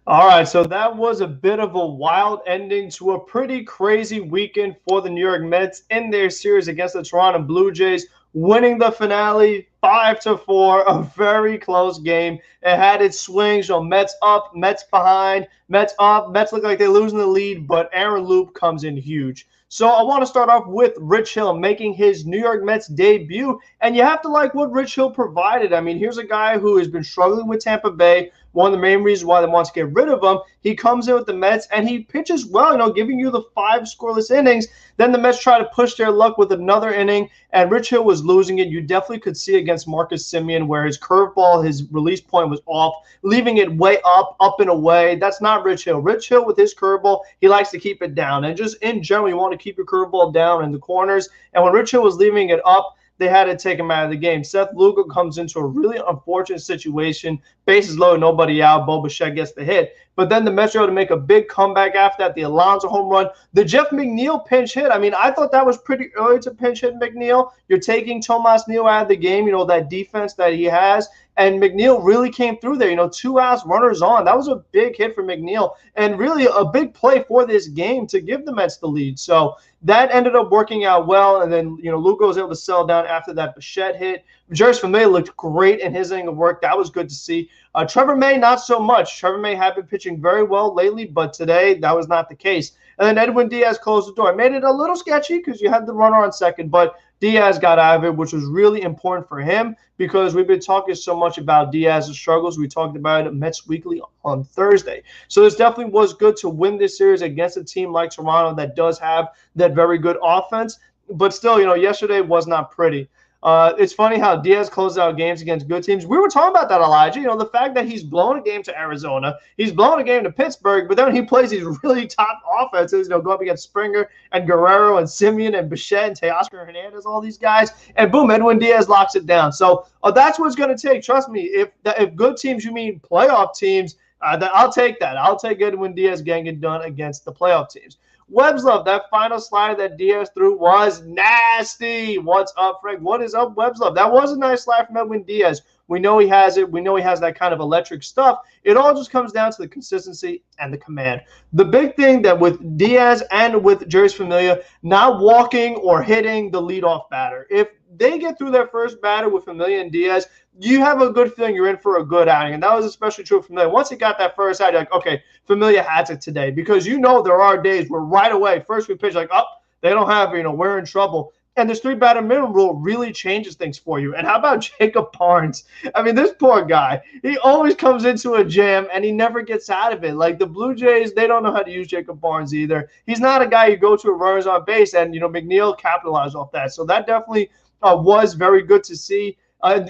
All right, so that was a bit of a wild ending to a pretty crazy weekend for the New York Mets in their series against the Toronto Blue Jays, winning the finale 5-4, a very close game. It had its swings, Mets up, Mets behind, Mets up, Mets look like they're losing the lead, but Aaron Loup comes in huge. So I want to start off with Rich Hill making his New York Mets debut, and you have to like what Rich Hill provided. I mean, here's a guy who has been struggling with Tampa Bay, one of the main reasons why they want to get rid of him. He comes in with the Mets and he pitches well, giving you the 5 scoreless innings. Then the Mets try to push their luck with another inning, and Rich Hill was losing it. You definitely could see against Marcus Semien where his curveball, his release point was off, leaving it way up and away. That's not Rich Hill. Rich Hill with his curveball, he likes to keep it down. And just in general, you want to keep your curveball down in the corners. And when Rich Hill was leaving it up, they had to take him out of the game. Seth Lugo comes into a really unfortunate situation. Bases low, nobody out. Bo Bichette gets the hit. But then the Mets are able to make a big comeback after that. The Alonso home run. The Jeff McNeil pinch hit. I mean, I thought that was pretty early to pinch hit McNeil. You're taking Tomas Neal out of the game, that defense that he has. And McNeil really came through there. 2 outs, runners on. That was a big hit for McNeil and really a big play for this game to give the Mets the lead. So that ended up working out well. And then, Lugo was able to settle down after that Bichette hit. Jeurys Familia looked great in his inning of work. That was good to see. Trevor May, not so much. Trevor May had been pitching very well lately, but today that was not the case. And then Edwin Diaz closed the door. It made it a little sketchy because you had the runner on second, but Diaz got out of it, which was really important for him because we've been talking so much about Diaz's struggles. We talked about it at Mets Weekly on Thursday. So this definitely was good to win this series against a team like Toronto that does have that very good offense. But still, yesterday was not pretty. It's funny how Diaz closes out games against good teams. We were talking about that, Elijah. The fact that he's blown a game to Arizona, he's blown a game to Pittsburgh, but then he plays these really top offenses, go up against Springer and Guerrero and Semien and Bichette and Teoscar Hernandez, all these guys, and boom, Edwin Diaz locks it down. So that's what it's going to take. Trust me, if good teams, you mean playoff teams, I'll take that. I'll take Edwin Diaz getting it done against the playoff teams. Webb's love, that final slider that Diaz threw was nasty. What's up, Frank? What is up, Webb's love? That was a nice slide from Edwin Diaz. We know he has it. We know he has that kind of electric stuff. It all just comes down to the consistency and the command. The big thing that with Diaz and with Jeurys Familia not walking or hitting the leadoff batter. If they get through their first batter with Familia and Diaz, you have a good feeling you're in for a good outing. And that was especially true of Familia. Once he got that first out, you're like, okay, Familia has it today. Because there are days where right away, first we pitch, like, oh, they don't have, we're in trouble. And this 3-batter minimum rule really changes things for you. And how about Jacob Barnes? I mean, this poor guy, he always comes into a jam and he never gets out of it. Like the Blue Jays, they don't know how to use Jacob Barnes either. He's not a guy you go to a runners on base, and, McNeil capitalized off that. So that definitely was very good to see.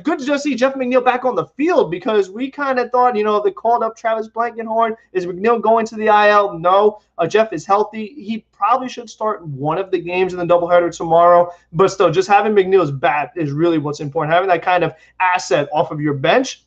Good to just see Jeff McNeil back on the field because we kind of thought, they called up Travis Blankenhorn. Is McNeil going to the IL? No. Jeff is healthy. He probably should start one of the games in the doubleheader tomorrow. But still, just having McNeil's bat is really what's important. Having that kind of asset off of your bench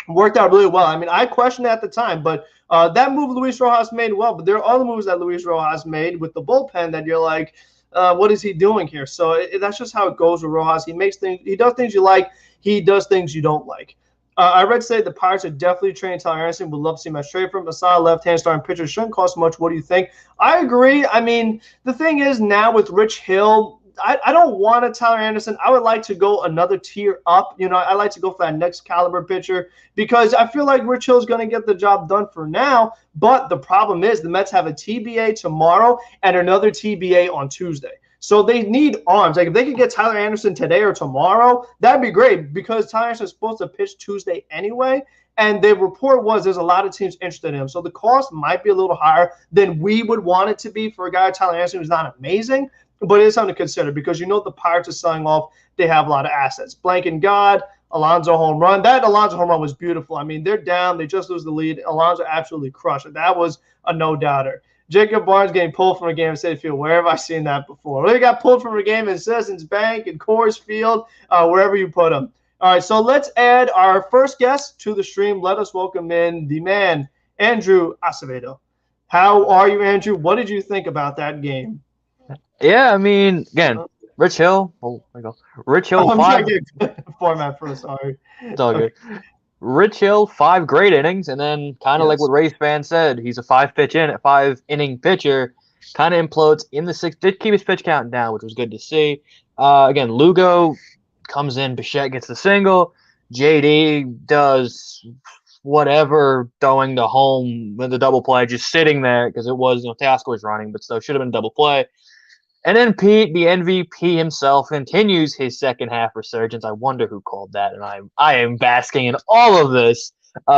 worked out really well. I mean, I questioned it at the time, but that move Luis Rojas made well. But there are other moves that Luis Rojas made with the bullpen that you're like, what is he doing here? So that's just how it goes with Rojas. He does things you like. He does things you don't like. I read say the Pirates are definitely trading Tyler Anderson. Would love to see him straight from Masai, left-hand starting pitcher. Shouldn't cost much. What do you think? I agree. I mean, the thing is now with Rich Hill, I don't want a Tyler Anderson. I would like to go another tier up. I like to go for that next caliber pitcher because I feel like Rich Hill is going to get the job done for now. But the problem is the Mets have a TBA tomorrow and another TBA on Tuesday. So they need arms. Like if they could get Tyler Anderson today or tomorrow, that'd be great because Tyler Anderson is supposed to pitch Tuesday anyway. And the report was there's a lot of teams interested in him. So the cost might be a little higher than we would want it to be for a guy like Tyler Anderson who's not amazing. But it is something to consider because the Pirates are selling off. They have a lot of assets. Blank God, Alonso home run. That Alonso home run was beautiful. I mean, they're down. They just lose the lead. Alonso absolutely crushed it. That was a no-doubter. Jacob Barnes getting pulled from a game at Citi Field. Where have I seen that before? Well, he got pulled from a game in Citizens Bank and Coors Field, wherever you put him. All right, so let's add our first guest to the stream. Let us welcome in the man, Andrew Acevedo. How are you, Andrew? What did you think about that game? Yeah, I mean, again, Rich Hill. Oh, there we go. Rich Hill. I'm trying to get format first. Sorry. It's all good. Rich Hill, 5 great innings, and then kind of like what Rays fans said, he's a 5 inning pitcher. Kind of implodes in the 6th. Did keep his pitch count down, which was good to see. Again, Lugo comes in. Bichette gets the single. JD does whatever, throwing the home with the double play, just sitting there because it was, Teoscar was running, but still should have been a double play. And then Pete, the MVP himself, continues his second half resurgence. I wonder who called that, and I am basking in all of this.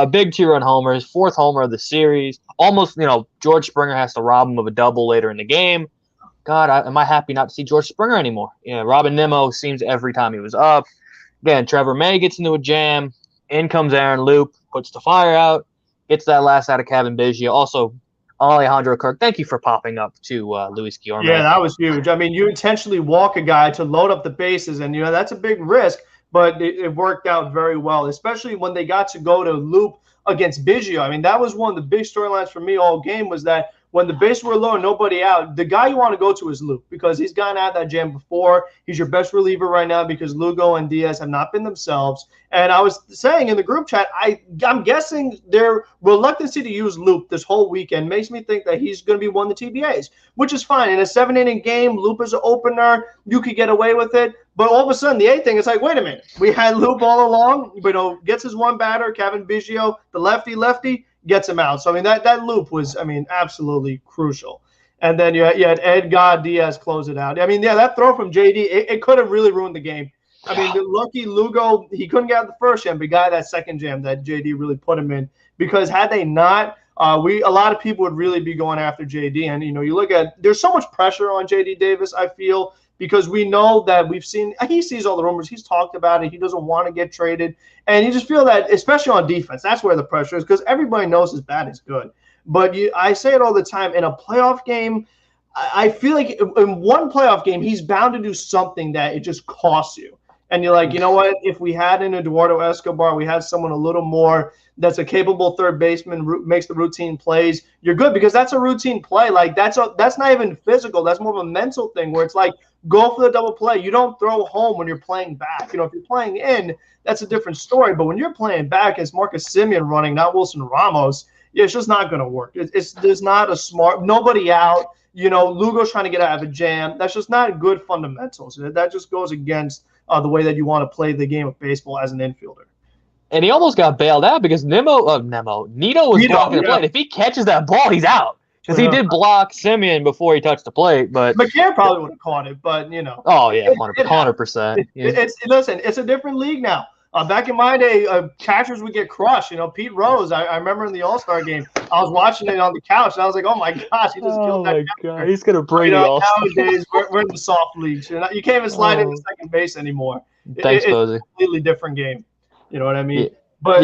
Big 2-run homer, his 4th homer of the series. Almost, George Springer has to rob him of a double later in the game. God, am I happy not to see George Springer anymore? Robin Nimmo seems every time he was up. Again, Trevor May gets into a jam. In comes Aaron Loup, puts the fire out, gets that last out of Kevin Biggio. Also, Alejandro Kirk, thank you for popping up to Luis Guillorme. Yeah, that was huge. I mean, you intentionally walk a guy to load up the bases, and that's a big risk, but it worked out very well, especially when they got to go to Loup against Biggio. I mean, that was one of the big storylines for me all game, was that when the bases were low and nobody out, the guy you want to go to is Loup, because he's gotten out of that jam before. He's your best reliever right now because Lugo and Diaz have not been themselves. And I was saying in the group chat, I'm guessing their reluctancy to use Loup this whole weekend makes me think that he's going to be one of the TBAs, which is fine. In a 7-inning game, Loup is an opener. You could get away with it. But all of a sudden, the 8th thing, it's like, wait a minute. We had Loup all along, but gets his one batter, Kevin Biggio, the lefty, gets him out. So, I mean, that Loup was, absolutely crucial. And then you had Edgar Diaz close it out. I mean, that throw from JD, it could have really ruined the game. I mean, the lucky Lugo, he couldn't get out the first jam, but got that second jam that JD really put him in. Because had they not, a lot of people would really be going after JD. And, you look at, there's so much pressure on JD Davis, I feel, because we know that he sees all the rumors. He's talked about it. He doesn't want to get traded. And you just feel that, especially on defense, that's where the pressure is, because everybody knows his bat is good. But I say it all the time, in a playoff game, I feel like in one playoff game, he's bound to do something that it just costs you. And you're like, you know what? If we had an Eduardo Escobar, we had someone a little more that's a capable third baseman, makes the routine plays, you're good, because that's a routine play. Like, that's not even physical. That's more of a mental thing where it's like, go for the double play. You don't throw home when you're playing back. If you're playing in, that's a different story. But when you're playing back, it's Marcus Semien running, not Wilson Ramos. It's just not going to work. There's not a smart – nobody out. Lugo's trying to get out of a jam. That's just not good fundamentals. That just goes against the way that you want to play the game of baseball as an infielder. And he almost got bailed out because Nito was blocking the plate. If he catches that ball, he's out. Because he did block Semien before he touched the plate. But McCann probably would have caught it, but, Oh, yeah, 100%. Listen, it's a different league now. Back in my day, catchers would get crushed. Pete Rose, I remember in the All-Star game, I was watching it on the couch, and I was like, oh, my gosh, he just killed that catcher. God. He's going to break the All-Star. Nowadays, we're in the soft leagues. You can't even slide into second base anymore. Thanks, Posey. It's a completely different game. You know what I mean? Yeah. But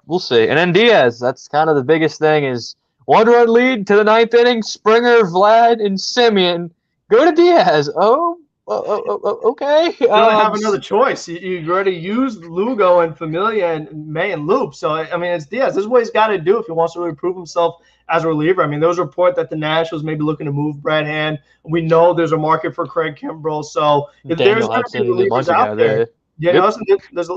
we'll see. And then Diaz, that's kind of the biggest thing is 1-run lead to the 9th inning. Springer, Vlad, and Semien go to Diaz. Okay. You don't have another choice. You've already used Lugo and Familia and May and Loup. So, it's Diaz. This is what he's got to do if he wants to really prove himself as a reliever. There was a report that the Nationals may be looking to move Brad Hand. We know there's a market for Craig Kimbrell. So, if there's going to be relievers out there. There's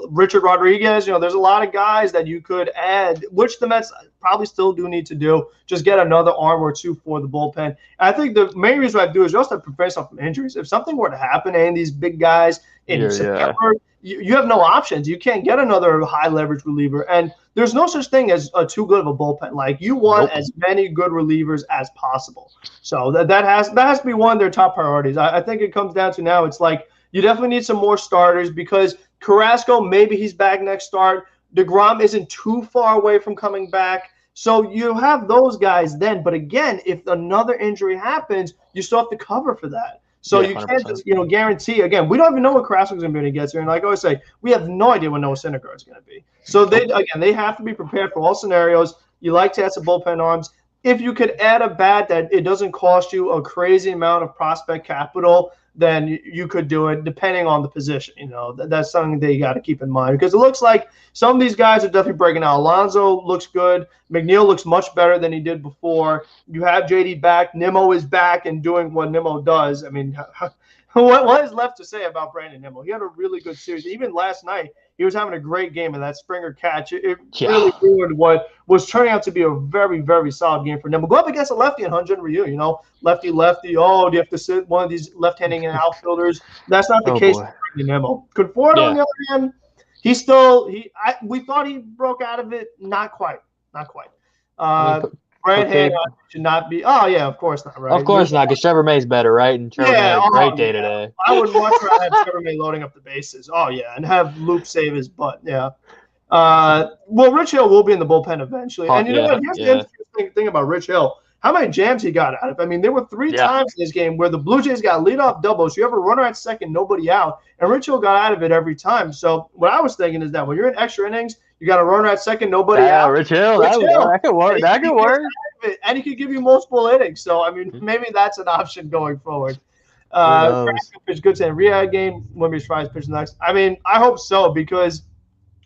Richard Rodriguez. There's a lot of guys that you could add, which the Mets probably still do need to do. Just get another arm or two for the bullpen. And I think the main reason I do is just to prevent yourself from injuries. If something were to happen to any of these big guys in September, you have no options. You can't get another high leverage reliever. And there's no such thing as too good of a bullpen. Like, you want as many good relievers as possible. So that has to be one of their top priorities. I think it comes down to now, it's like, you definitely need some more starters, because Carrasco, maybe he's back next start. DeGrom isn't too far away from coming back. So you have those guys then. But again, if another injury happens, you still have to cover for that. So you can't just, guarantee. Again, we don't even know what Carrasco's going to be when he gets here. And like I always say, we have no idea what Noah Syndergaard is going to be. So they have to be prepared for all scenarios. You like to add some bullpen arms. If you could add a bat that it doesn't cost you a crazy amount of prospect capital, then you could do it depending on the position. That's something that you got to keep in mind, because it looks like some of these guys are definitely breaking out. Alonso looks good. McNeil looks much better than he did before. You have JD back. Nimmo is back and doing what Nimmo does. What is left to say about Brandon Nimmo? He had a really good series. Even last night, he was having a great game, and that Springer catch, it really ruined what was turning out to be a very, very solid game for him. But go up against a lefty in Hyun-Jin Ryu, you know, lefty. Oh, do you have to sit one of these left-handing outfielders? That's not the case with Nemo. Conforto, on the other hand, we thought he broke out of it. Not quite. Brad Hand should not be. Oh yeah, of course not. Right? Of course not, because Trevor May's better, right? And Trevor May had a great day today. I would much rather have Trevor May loading up the bases. Oh yeah, and have Luke save his butt. Yeah. Well, Rich Hill will be in the bullpen eventually, and you know what? Here's the interesting thing about Rich Hill. How many jams he got out of? I mean, there were 3 times in this game where the Blue Jays got leadoff doubles. You have a runner at second, nobody out, and Rich Hill got out of it every time. So what I was thinking is that when you're in extra innings, you got a runner at second, nobody out. Rich Hill, that could work. That could work. And he could give you multiple innings. So I mean, maybe that's an option going forward. Pitch good to Riyadh game. Wouldn't be surprised pitch next. I mean, I hope so, because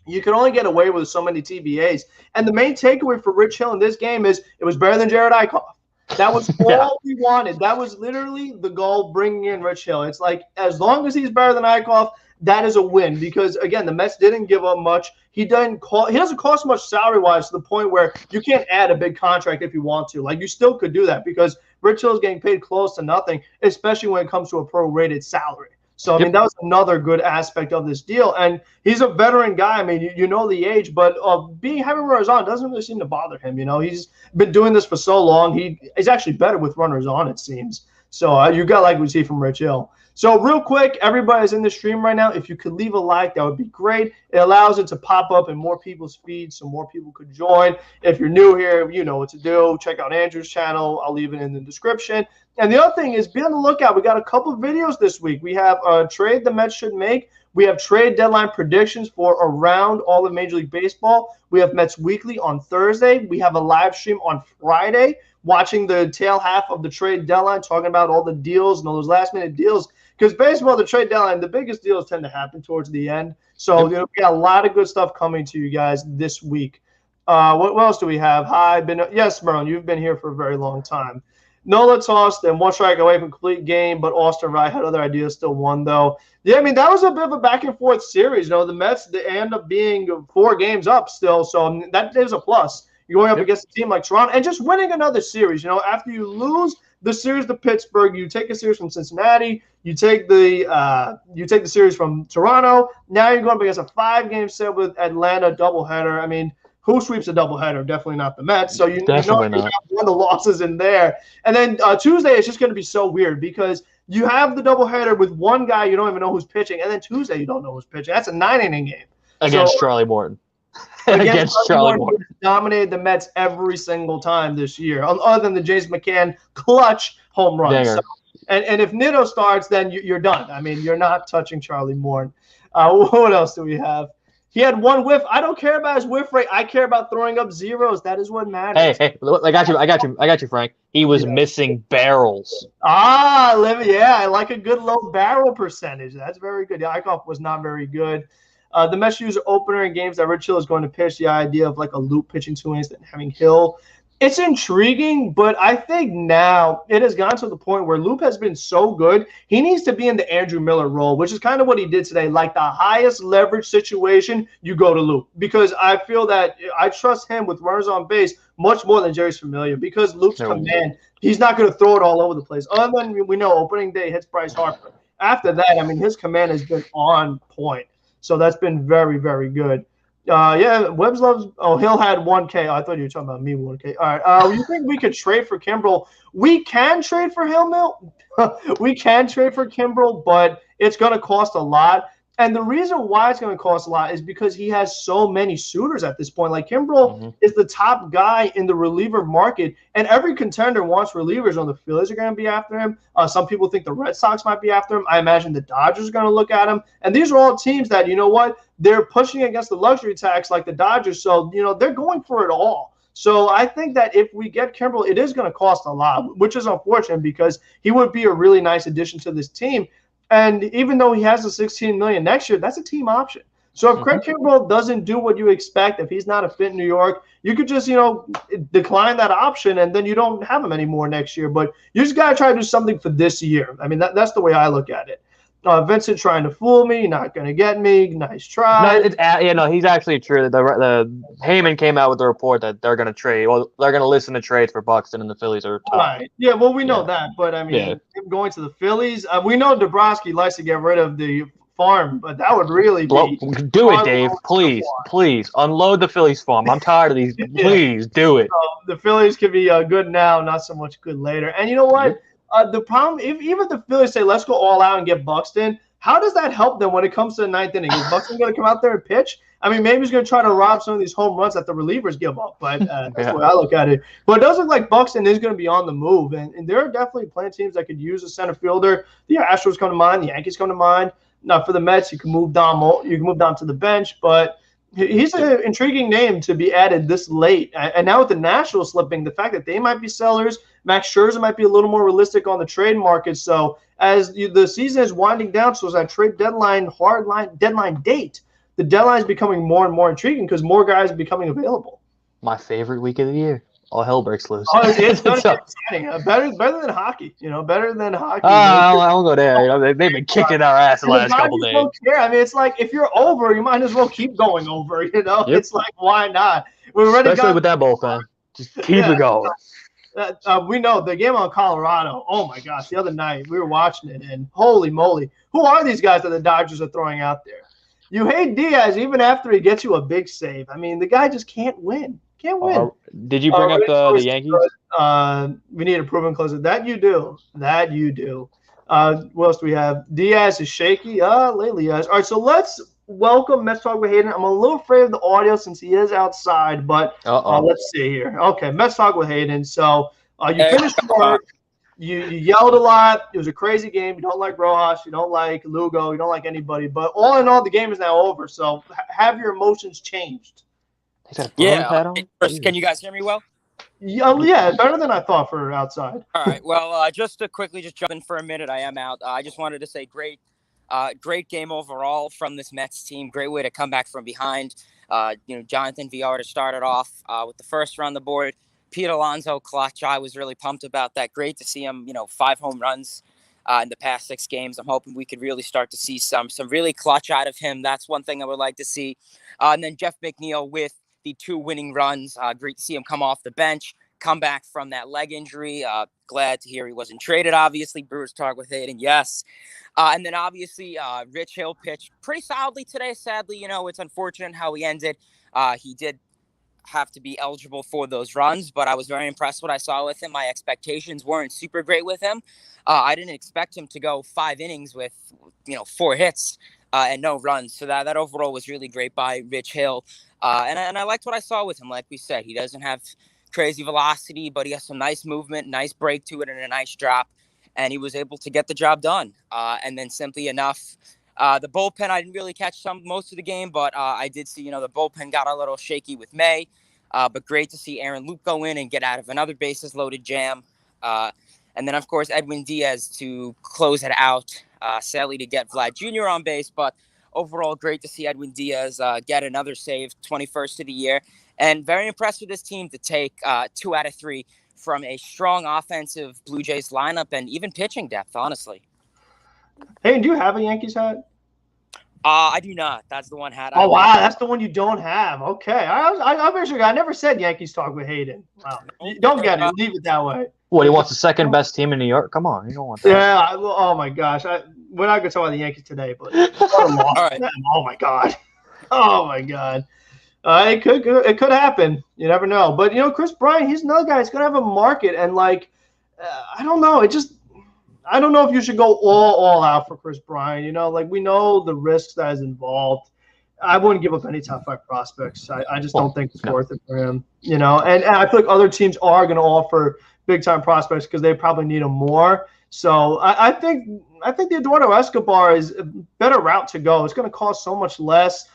you can only get away with so many TBAs. And the main takeaway for Rich Hill in this game is it was better than Jared Eichhoff. That was all we wanted. That was literally the goal, bringing in Rich Hill. It's like, as long as he's better than Eichhoff, that is a win, because again, the Mets didn't give up much. He doesn't cost much salary-wise, to the point where you can't add a big contract if you want to. Like, you still could do that, because Rich Hill is getting paid close to nothing, especially when it comes to a pro-rated salary. So, I mean, that was another good aspect of this deal. And he's a veteran guy. I mean, you know the age, but having runners on doesn't really seem to bother him. You know, he's been doing this for so long. He's actually better with runners on, it seems. So you got like we see from Rich Hill. So real quick, everybody's in the stream right now. If you could leave a like, that would be great. It allows it to pop up in more people's feeds so more people could join. If you're new here, you know what to do. Check out Andrew's channel. I'll leave it in the description. And the other thing is, be on the lookout. We got a couple of videos this week. We have a trade the Mets should make. We have trade deadline predictions for around all of Major League Baseball. We have Mets Weekly on Thursday. We have a live stream on Friday, watching the tail half of the trade deadline, talking about all the deals and all those last-minute deals. Because baseball, the trade deadline, the biggest deals tend to happen towards the end. So we got a lot of good stuff coming to you guys this week. What else do we have? Yes, Merlin, you've been here for a very long time. Nola tossed and 1 strike away from complete game, but Austin Wright had other ideas, still won, though. Yeah, I mean, that was a bit of a back-and-forth series. You know, the Mets, they end up being 4 games up still, so I mean, that is a plus. You're going up against a team like Toronto and just winning another series. You know, after you lose the series to Pittsburgh, you take a series from Cincinnati, you take the series from Toronto. Now you're going up against a 5-game set with Atlanta doubleheader. I mean, who sweeps a doubleheader? Definitely not the Mets. So you know you have one of the losses in there. And then Tuesday is just going to be so weird, because you have the doubleheader with one guy you don't even know who's pitching, and then Tuesday you don't know who's pitching. That's a 9-inning game against Charlie Morton. Against Charlie Morton, dominated the Mets every single time this year, other than the James McCann clutch home run. So, and if Nitto starts, then you're done. I mean, you're not touching Charlie Morton. What else do we have? He had 1 whiff. I don't care about his whiff rate. I care about throwing up zeros. That is what matters. Hey, I got you, Frank. He was missing barrels. I like a good low barrel percentage. That's very good. Eichhoff was not very good. The Mets use opener in games that Rich Hill is going to pitch. The idea of like a loop pitching 2 innings and having Hill, it's intriguing, but I think now it has gotten to the point where Loop has been so good, he needs to be in the Andrew Miller role, which is kind of what he did today. Like the highest leverage situation, you go to Loop, because I feel that I trust him with runners on base much more than Jerry's Familia, because Loop's command, he's not going to throw it all over the place. Other than we know opening day hits Bryce Harper. After that, I mean, his command has been on point. So that's been very, very good. Webbs loves. Oh, Hill had 1K. I thought you were talking about me 1K. All right. You think we could trade for Kimbrel? We can trade for Hill, Mill. We can trade for Kimbrel, but it's going to cost a lot. And the reason why it's going to cost a lot is because he has so many suitors at this point. Like Kimbrel is the top guy in the reliever market, and every contender wants relievers. The Phillies are going to be after him. Some people think the Red Sox might be after him. I imagine the Dodgers are going to look at him. And these are all teams that, you know what, they're pushing against the luxury tax like the Dodgers. So, you know, they're going for it all. So I think that if we get Kimbrel, it is going to cost a lot, which is unfortunate because he would be a really nice addition to this team. And even though he has the $16 million next year, that's a team option. So if Craig Kimbrel doesn't do what you expect, if he's not a fit in New York, you could just, you know, decline that option and then you don't have him anymore next year. But you just got to try to do something for this year. I mean, that's the way I look at it. Vincent trying to fool me, not going to get me. Nice try. No, he's actually true. The Heyman came out with the report that they're going to trade. Well, they're going to listen to trades for Buxton, and the Phillies are top. Right. Yeah, well, we know that. But, I mean, him going to the Phillies, we know Dombrowski likes to get rid of the farm, but that would really be. Do it, Dave. Please. Unload the Phillies farm. I'm tired of these. Please do it. The Phillies could be good now, not so much good later. And you know what? The problem, even if the Phillies say, let's go all out and get Buxton, how does that help them when it comes to the ninth inning? Is Buxton going to come out there and pitch? I mean, maybe he's going to try to rob some of these home runs that the relievers give up, but that's the way I look at it. But it does look like Buxton is going to be on the move, and there are definitely plenty of teams that could use a center fielder. The Astros come to mind. The Yankees come to mind. Now, for the Mets, you can move Dom to the bench, but he's an intriguing name to be added this late. And now with the Nationals slipping, the fact that they might be sellers, Max Scherzer might be a little more realistic on the trade market. So as the season is winding down, so as that trade deadline date, the deadline is becoming more and more intriguing because more guys are becoming available. My favorite week of the year. All hell breaks loose. Oh, it's going to be exciting. Better than hockey. Better than hockey. I won't go there. They've been kicking our ass the last couple days. Don't care. I mean, it's like if you're over, you might as well keep going over. It's like, why not? Especially with that bullpen. Just keep it going. We know the game on Colorado. Oh my gosh! The other night we were watching it, and holy moly, who are these guys that the Dodgers are throwing out there? You hate Diaz even after he gets you a big save. I mean, the guy just can't win. Can't win. Did you bring up the Yankees? We need a proven closer. That you do. What else do we have? Diaz is shaky. Lately, yes. All right, so let's welcome Mets Talk with Hayden. I'm a little afraid of the audio since he is outside, but let's see here. Okay, Mets Talk with Hayden. So you finished work. You yelled a lot. It was a crazy game. You don't like Rojas. You don't like Lugo. You don't like anybody. But all in all, the game is now over. So have your emotions changed? Yeah. First, can you guys hear me well? Yeah, better than I thought for outside. All right. Well, just to quickly jump in for a minute, I am out. I just wanted to say great game overall from this Mets team. Great way to come back from behind. Jonathan Villar started off with the first run on the board. Pete Alonso clutch. I was really pumped about that. Great to see him, 5 home runs in the past 6 games. I'm hoping we could really start to see some really clutch out of him. That's one thing I would like to see. And then Jeff McNeil with the 2 winning runs. Great to see him come off the bench, come back from that leg injury. Glad to hear he wasn't traded, obviously. Brewers Talk with Hayden, yes. And then obviously Rich Hill pitched pretty solidly today. Sadly, it's unfortunate how he ended. He did have to be eligible for those runs, but I was very impressed what I saw with him. My expectations weren't super great with him. I didn't expect him to go 5 innings with 4 hits and no runs. So that overall was really great by Rich Hill. And I liked what I saw with him. Like we said, he doesn't have crazy velocity, but he has some nice movement, nice break to it, and a nice drop. And he was able to get the job done. And then simply enough, the bullpen, I didn't really catch most of the game, but I did see, the bullpen got a little shaky with May. But great to see Aaron Loup go in and get out of another bases-loaded jam. And then, of course, Edwin Diaz to close it out. Sadly to get Vlad Jr. on base, but overall, great to see Edwin Diaz get another save, 21st of the year. And very impressed with this team to take 2 out of 3 from a strong offensive Blue Jays lineup and even pitching depth, honestly. Hey, do you have a Yankees hat? I do not. That's the one hat. Wow, that's the one you don't have. Okay, I'm very sure. I never said Yankees Talk with Hayden. Wow, don't get it. Leave it that way. What, he wants the second best team in New York? Come on, you don't want that. Yeah. Oh my gosh, we're not going to talk about the Yankees today, but what a loss. All right. Oh my god. It could happen. You never know. But Chris Bryant, he's another guy. He's going to have a market, and I don't know. I don't know if you should go all out for Chris Bryant. We know the risks that is involved. I wouldn't give up any top 5 prospects. I just don't think it's worth it for him. And I feel like other teams are going to offer big time prospects because they probably need them more. So I think the Eduardo Escobar is a better route to go. It's going to cost so much less.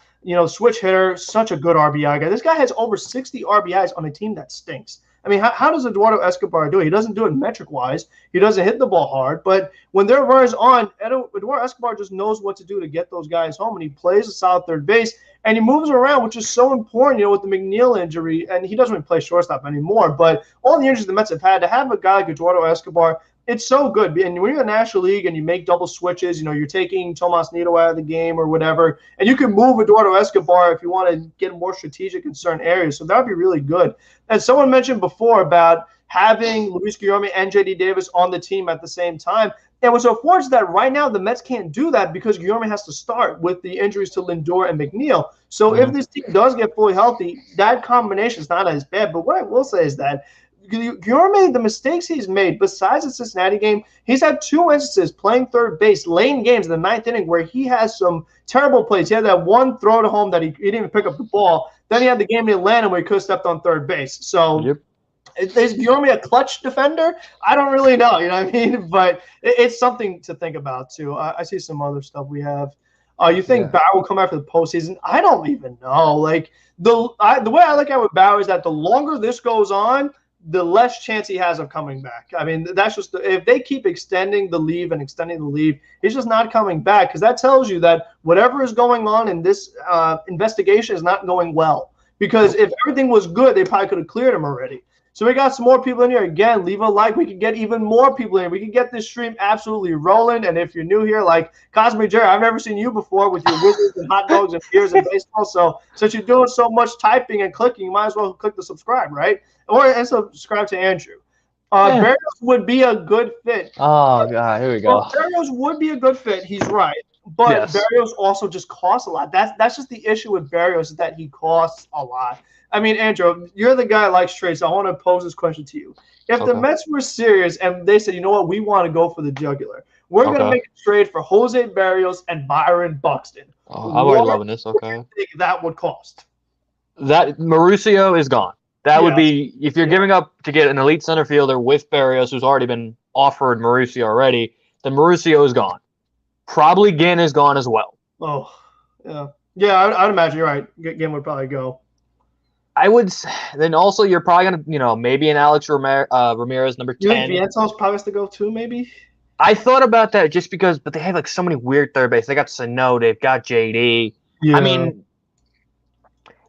Switch hitter, such a good RBI guy. This guy has over 60 RBIs on a team that stinks. I mean, how does Eduardo Escobar do it? He doesn't do it metric-wise. He doesn't hit the ball hard. But when there are runners on, Eduardo Escobar just knows what to do to get those guys home, and he plays a solid third base, and he moves around, which is so important, with the McNeil injury. And he doesn't really play shortstop anymore. But all the injuries the Mets have had, to have a guy like Eduardo Escobar it's so good. And when you're in the National League and you make double switches, you're taking Tomas Nido out of the game or whatever, and you can move Eduardo Escobar if you want to get more strategic in certain areas. So that would be really good. And someone mentioned before about having Luis Guillorme and JD Davis on the team at the same time. And what's unfortunate that right now the Mets can't do that because Guillorme has to start with the injuries to Lindor and McNeil. So if this team does get fully healthy, that combination is not as bad. But what I will say is that Guillorme, the mistakes he's made, besides the Cincinnati game, he's had 2 instances playing third base late in games in the 9th inning where he has some terrible plays. He had that one throw to home that he didn't even pick up the ball. Then he had the game in Atlanta where he could have stepped on third base. So is Guillorme a clutch defender? I don't really know, you know what I mean? But it's something to think about, too. I see some other stuff we have. You think Bauer will come after the postseason? I don't even know. Like, the way I look at it with Bauer is that the longer this goes on, the less chance he has of coming back. I mean, that's just if they keep extending the leave, he's just not coming back because that tells you that whatever is going on in this investigation is not going well. Because if everything was good, they probably could have cleared him already. So we got some more people in here. Again, leave a like. We can get even more people in. We can get this stream absolutely rolling. And if you're new here, like Cosmic Jerry, I've never seen you before with your wizards and hot dogs and beers and baseball. So since you're doing so much typing and clicking, you might as well click the subscribe, right? And subscribe to Andrew. Berrios would be a good fit. Oh, God, here we go. Berrios would be a good fit. He's right. But Berrios also just costs a lot. That's just the issue with Berrios is that he costs a lot. I mean, Andrew, you're the guy that likes trades, so I want to pose this question to you. If the Mets were serious and they said, you know what, we want to go for the jugular, we're going to make a trade for Jose Berrios and Byron Buxton. Oh, I'm already loving this. Okay. What do you think that would cost? That Mauricio is gone. That would be if you're giving up to get an elite center fielder with Berrios, who's already been offered Mauricio already, then Mauricio is gone. Probably Ginn is gone as well. Oh, yeah. Yeah, I'd imagine you're right. Ginn would probably go. I would – then also you're probably going to, maybe an Alex Ramirez, number 10. You think Vientos probably has to go too, maybe? I thought about that just because – but they have, like, so many weird third base. They got Sano. They've got JD. Yeah. I mean,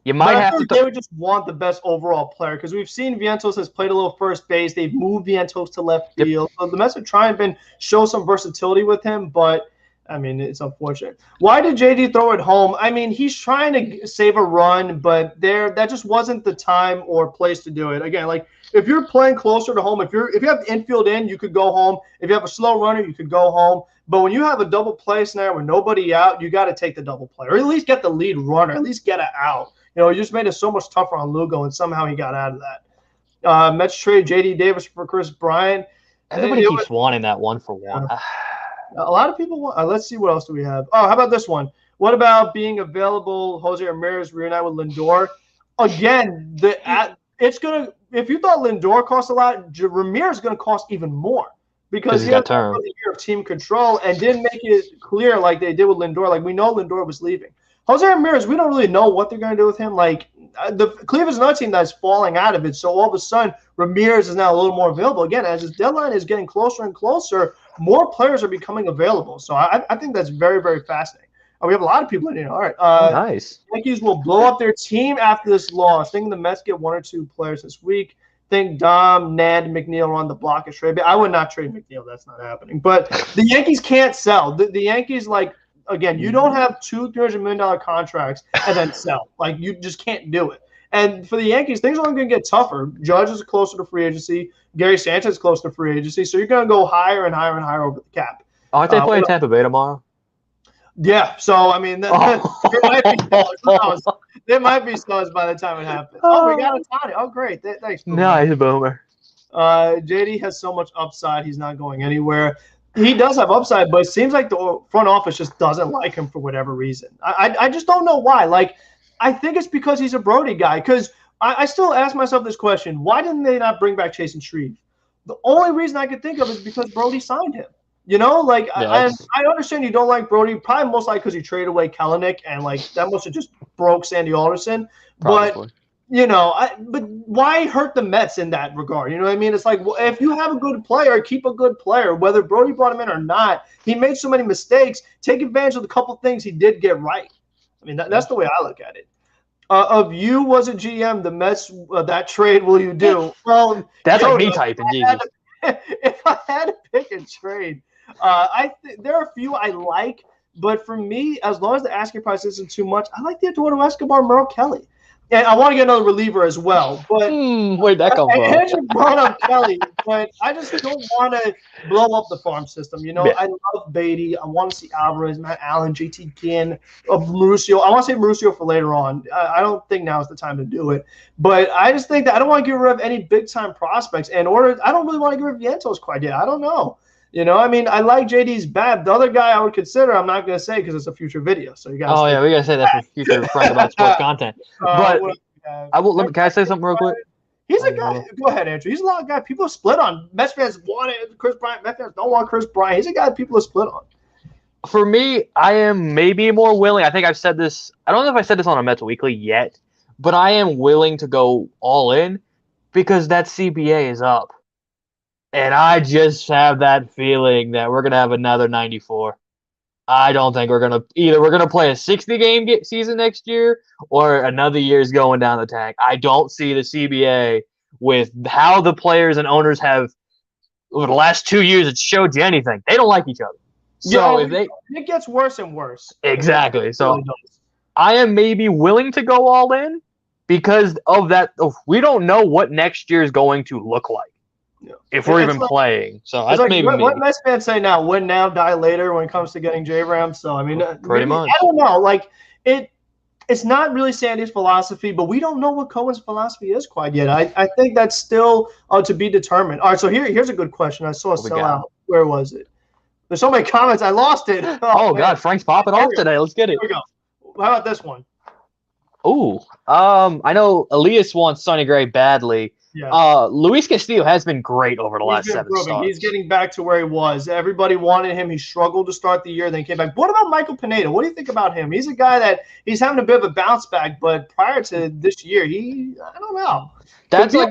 you might have to – they would just want the best overall player because we've seen Vientos has played a little first base. They've moved Vientos to left field. So the Mets are trying to show some versatility with him, but – I mean, it's unfortunate. Why did JD throw it home? I mean, he's trying to save a run, but that just wasn't the time or place to do it. Again, like if you're playing closer to home, if you have the infield in, you could go home. If you have a slow runner, you could go home. But when you have a double play scenario with nobody out, you got to take the double play, or at least get the lead runner, at least get it out. You just made it so much tougher on Lugo, and somehow he got out of that. Mets trade JD Davis for Chris Bryant. Everybody keeps wanting that 1-for-1. A lot of people want. Let's see what else do we have. Oh, how about this one? What about being available? Jose Ramirez reunite with Lindor. Again, it's gonna. If you thought Lindor cost a lot, Ramirez is gonna cost even more because he had a year of team control and didn't make it clear like they did with Lindor. Like we know Lindor was leaving. Jose Ramirez, we don't really know what they're gonna do with him. Like the Cleveland's another team that's falling out of it. So all of a sudden, Ramirez is now a little more available. Again, as his deadline is getting closer and closer, more players are becoming available. So I think that's very, very fascinating. We have a lot of people in here. All right. Nice. Yankees will blow up their team after this loss. Think the Mets get 1 or 2 players this week. Think Dom, Ned, McNeil are on the block of trade. I would not trade McNeil. That's not happening. But the Yankees can't sell. The Yankees, again, you don't have $200 million contracts and then sell. Like, you just can't do it. And for the Yankees, things are only going to get tougher. Judge is closer to free agency. Gary Sanchez is close to free agency. So you're going to go higher and higher and higher over the cap. Aren't they playing Tampa Bay tomorrow? Yeah. So, I mean, there might be stars by the time it happens. Oh, we got a Tony. Oh, great. Thanks. Nice, Boomer. JD has so much upside. He's not going anywhere. He does have upside, but it seems like the front office just doesn't like him for whatever reason. I just don't know why. Like, I think it's because he's a Brody guy. Because I still ask myself this question: why didn't they not bring back Chase and Shreve? The only reason I could think of is because Brody signed him. I understand you don't like Brody, probably most likely because he traded away Kelenic, and that must have just broke Sandy Alderson. Probably. But but why hurt the Mets in that regard? You know what I mean? It's like, well, if you have a good player, keep a good player. Whether Brody brought him in or not, he made so many mistakes. Take advantage of the couple things he did get right. I mean, that's the way I look at it. Of you was a GM, the Mets, that trade will you do? Well, that's like me typing, Jesus. if I had to pick a trade, there are a few I like, but for me, as long as the asking price isn't too much, I like the Eduardo Escobar, Merrill Kelly. And I want to get another reliever as well. But where'd that come from? Andrew brought up Kelly, but I just don't want to blow up the farm system. You know, I love Beatty. I want to see Alvarez, Matt Allen, JT Ginn, Mauricio. I want to say Mauricio for later on. I don't think now is the time to do it. But I just think that I don't want to get rid of any big-time prospects. I don't really want to get rid of Vientos quite yet. I don't know. You know, I mean, I like JD's bat. The other guy I would consider, I'm not going to say because it's a future video. So you guys. Oh yeah, we got to say that for future Frank about sports content. But I will. Can I say something real quick? He's a guy. Go ahead, Andrew. He's a lot of guy. People are split on. Mets fans want it. Chris Bryant. Mets fans don't want Chris Bryant. He's a guy people are split on. For me, I am maybe more willing. I think I've said this. I don't know if I said this on a Mets Weekly yet, but I am willing to go all in because that CBA is up. And I just have that feeling that we're going to have another 94. I don't think we're going to play a 60-game season next year or another year's going down the tank. I don't see the CBA with how the players and owners have over the last 2 years. It showed you anything. They don't like each other. So it gets worse and worse. Exactly. So I am maybe willing to go all in because of that. We don't know what next year is going to look like. If we're even playing. So that's like, maybe what Mets fans say now, win now, die later when it comes to getting J-Ram. So, I mean, pretty much. I don't know. Like, it's not really Sandy's philosophy, but we don't know what Cohen's philosophy is quite yet. I think that's still to be determined. All right, so here's a good question. I saw a sellout. Where was it? There's so many comments. I lost it. Oh God, Frank's popping off today. Let's get it. Here we go. How about this one? Ooh. I know Elias wants Sonny Gray badly. Yeah. Luis Castillo has been great over the last 7 starts. He's getting back to where he was. Everybody wanted him. He struggled to start the year, then came back. What about Michael Pineda? What do you think about him? He's a guy that he's having a bit of a bounce back, but prior to this year, I don't know. That's like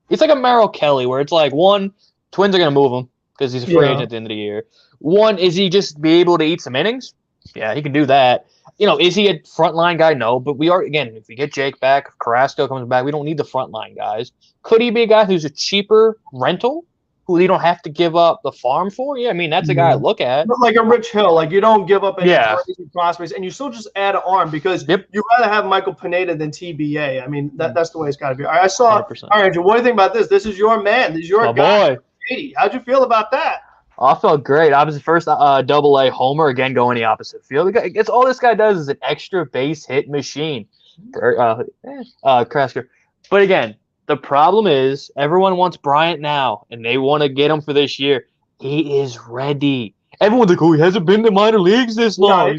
it's like a Merrill Kelly where it's like, one, Twins are going to move him because he's a free agent at the end of the year. One, is he just be able to eat some innings? Yeah, he can do that. You know, is he a frontline guy? No, but we are, again, if we get Jake back, if Carrasco comes back, we don't need the frontline guys. Could he be a guy who's a cheaper rental, who you don't have to give up the farm for? Yeah, I mean, that's a guy I look at. But like a Rich Hill, like you don't give up any crazy prospects, and you still just add an arm because you'd rather have Michael Pineda than TBA. I mean, that's the way it's got to be. All right, I saw. 100%. All right, Andrew, what do you think about this? This is your man. This is your guy. Boy. How'd you feel about that? I felt great. I was the first double-A homer, again, going the opposite field. It's all this guy does is an extra base hit machine. Krasker. But again, the problem is everyone wants Bryant now, and they want to get him for this year. He is ready. Everyone's like, oh, he hasn't been to minor leagues this long.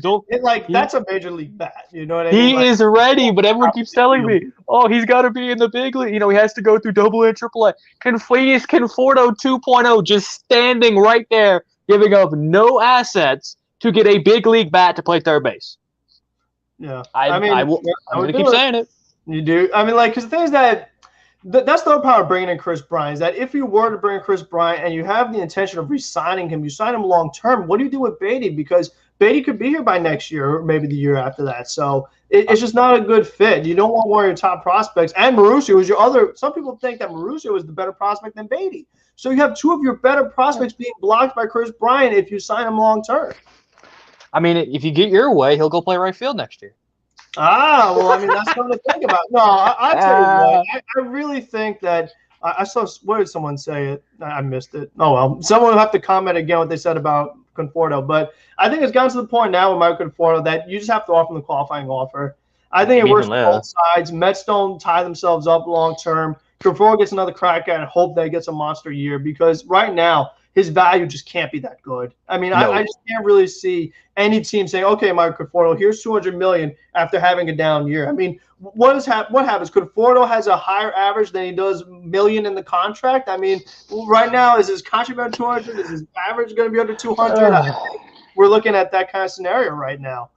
That's a major league bat. You know what I mean? He is ready, but everyone keeps telling me, oh, he's got to be in the big league. You know, he has to go through AA and AAA. Conforto 2.0 just standing right there, giving up no assets to get a big league bat to play third base. Yeah. I'm going to keep saying it. You do? I mean, because the thing is that that's the power of bringing in Chris Bryant, is that if you were to bring in Chris Bryant and you have the intention of re-signing him, you sign him long-term, what do you do with Beatty? Because Beatty could be here by next year or maybe the year after that. So it's just not a good fit. You don't want one of your top prospects. And Mauricio is your other – some people think that Mauricio is the better prospect than Beatty. So you have two of your better prospects being blocked by Chris Bryant if you sign him long-term. I mean, if you get your way, he'll go play right field next year. Well, I mean, that's something to think about. No, I tell you what, I really think that I saw – what did someone say? It? I missed it. Oh, well. Someone will have to comment again what they said about Conforto. But I think it's gotten to the point now with Michael Conforto that you just have to offer them the qualifying offer. I think it works for both sides. Mets don't tie themselves up long-term. Conforto gets another crack at it and hope that he gets a monster year because right now – his value just can't be that good. I mean, I just can't really see any team saying, okay, Michael Conforto, here's $200 million after having a down year. I mean, what happens? Conforto has a higher average than he does million in the contract. I mean, right now, is his contract under 200? Is his average going to be under 200? We're looking at that kind of scenario right now.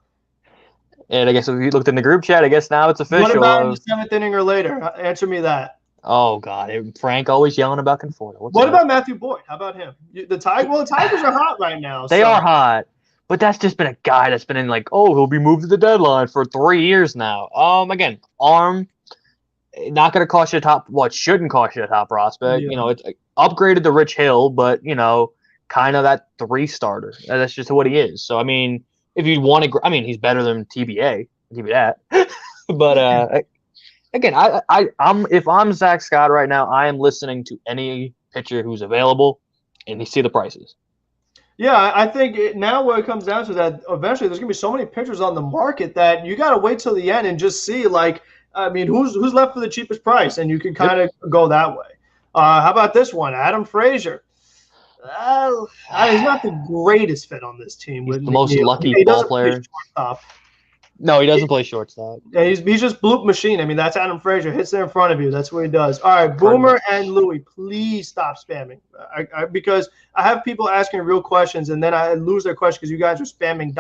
And I guess if you looked in the group chat, I guess now it's official. What about in the 7th inning or later? Answer me that. Oh, God. Frank always yelling about Conforto. What about Matthew Boyd? How about him? The Tigers are hot right now. They are hot. But that's just been a guy that's been in he'll be moved to the deadline for 3 years now. Again, arm, not going to cost you shouldn't cost you a top prospect. Yeah. You know, it's upgraded to Rich Hill, but kind of that 3 starter. That's just what he is. So I mean, if you want to, I mean, he's better than TBA. I'll give you that. But again, I'm if I'm Zach Scott right now, I am listening to any pitcher who's available, and you see the prices. Yeah, I think now what it comes down to is that eventually there's gonna be so many pitchers on the market that you got to wait till the end and just see, like, I mean, who's left for the cheapest price, and you can kind of go that way. How about this one, Adam Frazier? He's not the greatest fit on this team. He's the most lucky ball player. No, he doesn't play shortstop. Yeah, he's just bloop machine. I mean, that's Adam Frazier. Hits it in front of you. That's what he does. All right, Boomer and Louie, please stop spamming. Because I have people asking real questions, and then I lose their question because you guys are spamming ...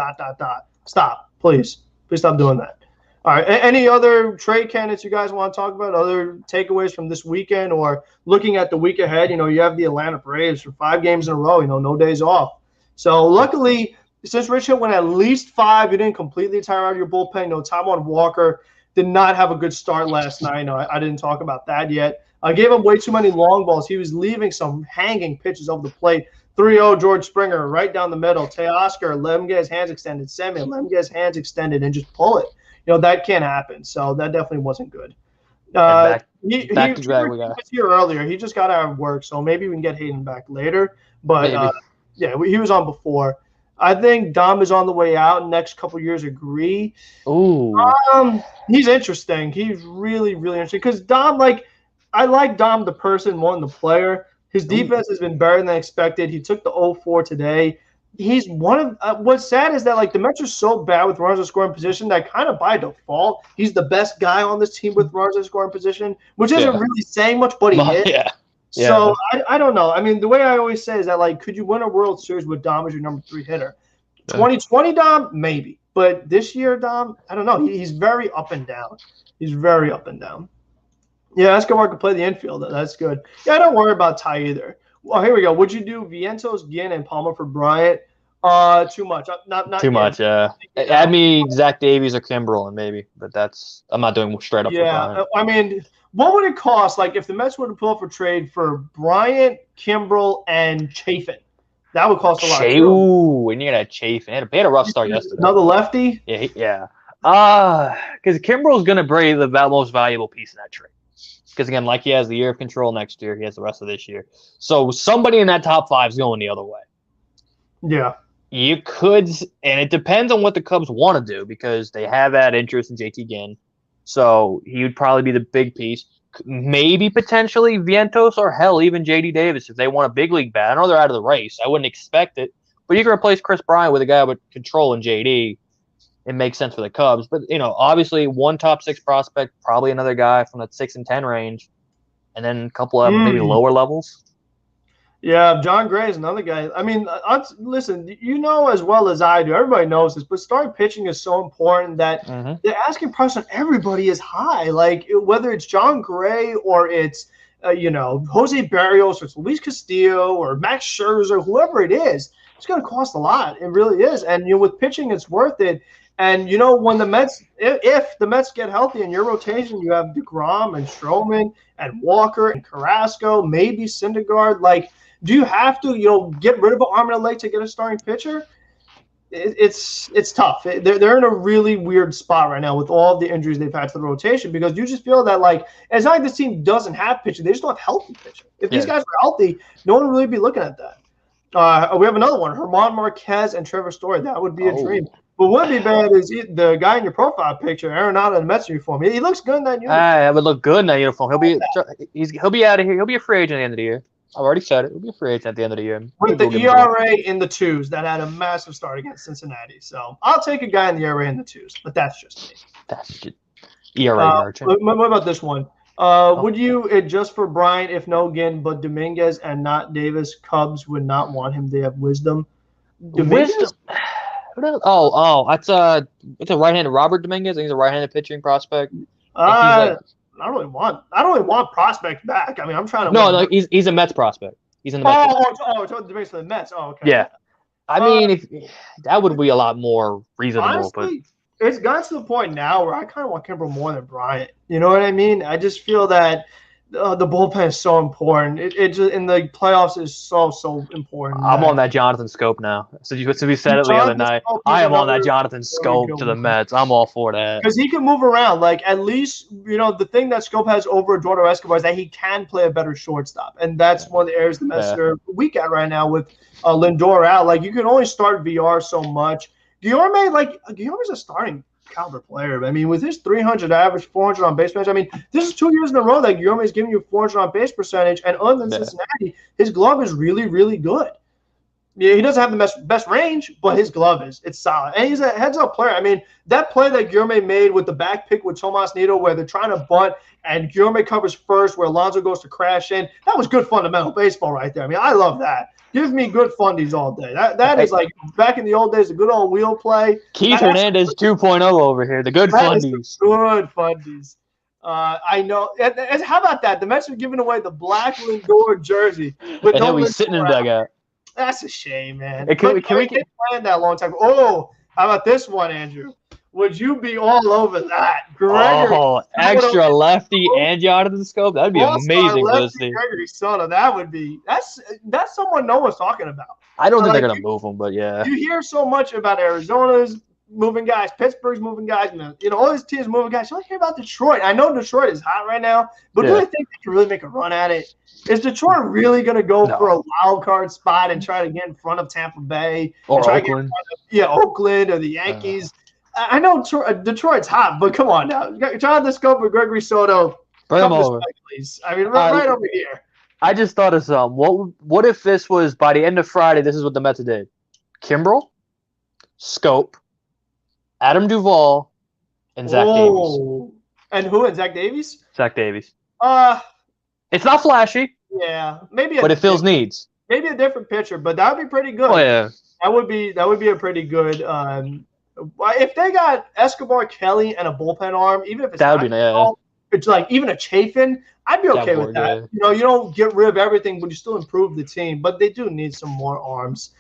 Stop, please. Please stop doing that. All right, any other trade candidates you guys want to talk about? Other takeaways from this weekend or looking at the week ahead? You have the Atlanta Braves for 5 games in a row, no days off. So luckily – since Rich Hill went at least 5, you didn't completely tire out of your bullpen. Taijuan Walker did not have a good start last night. I didn't talk about that yet. I gave him way too many long balls. He was leaving some hanging pitches over the plate. 3-0 George Springer right down the middle. Teoscar, let him get his hands extended. Semien, let him get his hands extended and just pull it. That can't happen. So that definitely wasn't good. He was here earlier. He just got out of work, so maybe we can get Hayden back later. But, yeah, he was on before. I think Dom is on the way out. Next couple years, agree. Ooh. He's interesting. He's really, really interesting because Dom, I like Dom the person more than the player. His defense has been better than expected. He took the 0-4 today. He's one of what's sad is that the Mets are so bad with runners in scoring position that kind of by default he's the best guy on this team with runners in scoring position, which isn't really saying much, but he is. Yeah. So I don't know. I mean, the way I always say is that could you win a World Series with Dom as your number 3 hitter? 2020 Dom, maybe, but this year Dom, I don't know. He's very up and down. He's very up and down. Yeah, Escobar can play the infield. That's good. Yeah, don't worry about Ty either. Well, here we go. Would you do Vientos, Ginn, and Palmer for Bryant? Too much. Not too much. Yeah. Add me Zach Davies or Kimbrel, maybe, but I'm not doing straight up. Yeah, I mean. What would it cost, if the Mets were to pull up a trade for Bryant, Kimbrel, and Chafin? That would cost a lot. Ooh, and you got Chafin. They had a rough start yesterday. Another lefty? Yeah. Because Kimbrel's going to be the most valuable piece in that trade. Because, again, he has the year of control next year, he has the rest of this year. So somebody in that top 5 is going the other way. Yeah. You could, and it depends on what the Cubs want to do because they have had interest in JT Ginn. So he would probably be the big piece. Maybe potentially Vientos or hell, even JD Davis if they want a big league bat. I know they're out of the race. I wouldn't expect it. But you can replace Chris Bryant with a guy with control in JD. It makes sense for the Cubs. But, obviously one top 6 prospect, probably another guy from that 6 and 10 range, and then a couple of maybe lower levels. Yeah, John Gray is another guy. I mean, listen, as well as I do, everybody knows this, but starting pitching is so important that the asking price on everybody is high. Whether it's John Gray or it's, Jose Barrios or it's Luis Castillo or Max Scherzer, whoever it is, it's going to cost a lot. It really is. And, with pitching, it's worth it. And, when the Mets, if the Mets get healthy in your rotation, you have DeGrom and Stroman and Walker and Carrasco, maybe Syndergaard, do you have to, get rid of an arm and a leg to get a starting pitcher? It's tough. They're in a really weird spot right now with all the injuries they've had to the rotation because you just feel that it's not like this team doesn't have pitching. They just don't have healthy pitching. If these guys were healthy, no one would really be looking at that. We have another one, Herman Marquez and Trevor Story. That would be a dream. But what would be bad is the guy in your profile picture, Arenado in the Mets uniform. He looks good in that uniform. It would look good in that uniform. He'll be out of here. He'll be a free agent at the end of the year. I've already said it. He'll be a free agent at the end of the year. With the ERA in the 2s that had a massive start against Cincinnati. So I'll take a guy in the ERA in the 2s, but that's just me. That's just ERA merchant. What about this one? Would you adjust for Bryant if no Ginn, but Dominguez and not Davis? Cubs would not want him. They have Wisdom. Wisdom. That's a right-handed Robert Dominguez. I think he's a right-handed pitching prospect. I don't really want prospect back. I mean, I'm trying to. No, he's a Mets prospect. He's in the Mets. It's the base of the Mets. Oh, okay. Yeah, I mean, if that would be a lot more reasonable. Honestly, it's gotten to the point now where I kind of want Kimbrel more than Bryant. You know what I mean? I just feel that The bullpen is so important. It just in the playoffs is so important. I'm on that Jonathan Scope now. So we said it the other night. I am on that Jonathan Scope to the Mets. I'm all for that because he can move around. Like at least the thing that Scope has over Eduardo Escobar is that he can play a better shortstop, and that's one of the areas the Mets are weak at right now with Lindor out. Like you can only start VR so much. Guillorme's a starting caliber player. I mean, with his 300 average, 400 on base percentage, I mean, this is 2 years in a row that Guillorme is giving you 400 on base percentage, and other than Cincinnati, his glove is really, really good. Yeah, he doesn't have the best range, but his glove it's solid. And he's a heads-up player. I mean, that play that Guillorme made with the back pick with Tomas Nido where they're trying to bunt and Guillorme covers first where Alonso goes to crash in, that was good fundamental baseball right there. I mean, I love that. Give me good fundies all day. That is like back in the old days, the good old wheel play. Keith Hernandez 2.0 over here. The good fundies. Good fundies. I know. And how about that? The Mets are giving away the black Lindor jersey. But and then we sitting in the dugout. That's a shame, man. Can we planned that long time? Oh, how about this one, Andrew? Would you be all over that? Gregory, extra lefty and Jonathan Scope? That'd be amazing to see. Gregory Soto, that would be that's someone no one's talking about. I don't think they're gonna move him, but yeah. You hear so much about Arizona's moving guys, Pittsburgh's moving guys, all these teams moving guys. You don't hear about Detroit. I know Detroit is hot right now, but do I think they can really make a run at it? Is Detroit really going to go for a wild card spot and try to get in front of Tampa Bay or Oakland? Oakland or the Yankees. I know Detroit's hot, but come on now. Jonathan Scope or Gregory Soto. Bring them over. Please. I mean, right over here. I just thought of some. What if this was by the end of Friday, this is what the Mets did? Kimbrel, Scope, Adam Duvall, and Zach Davies. And who? And Zach Davies? Zach Davies. It's not flashy. Yeah, maybe. But it fills needs. Maybe a different pitcher, but that would be pretty good. Oh yeah. That would be a pretty good. If they got Escobar, Kelly, and a bullpen arm, even if it's like even a Chafin, I'd be okay with that. Yeah. You don't get rid of everything, but you still improve the team. But they do need some more arms.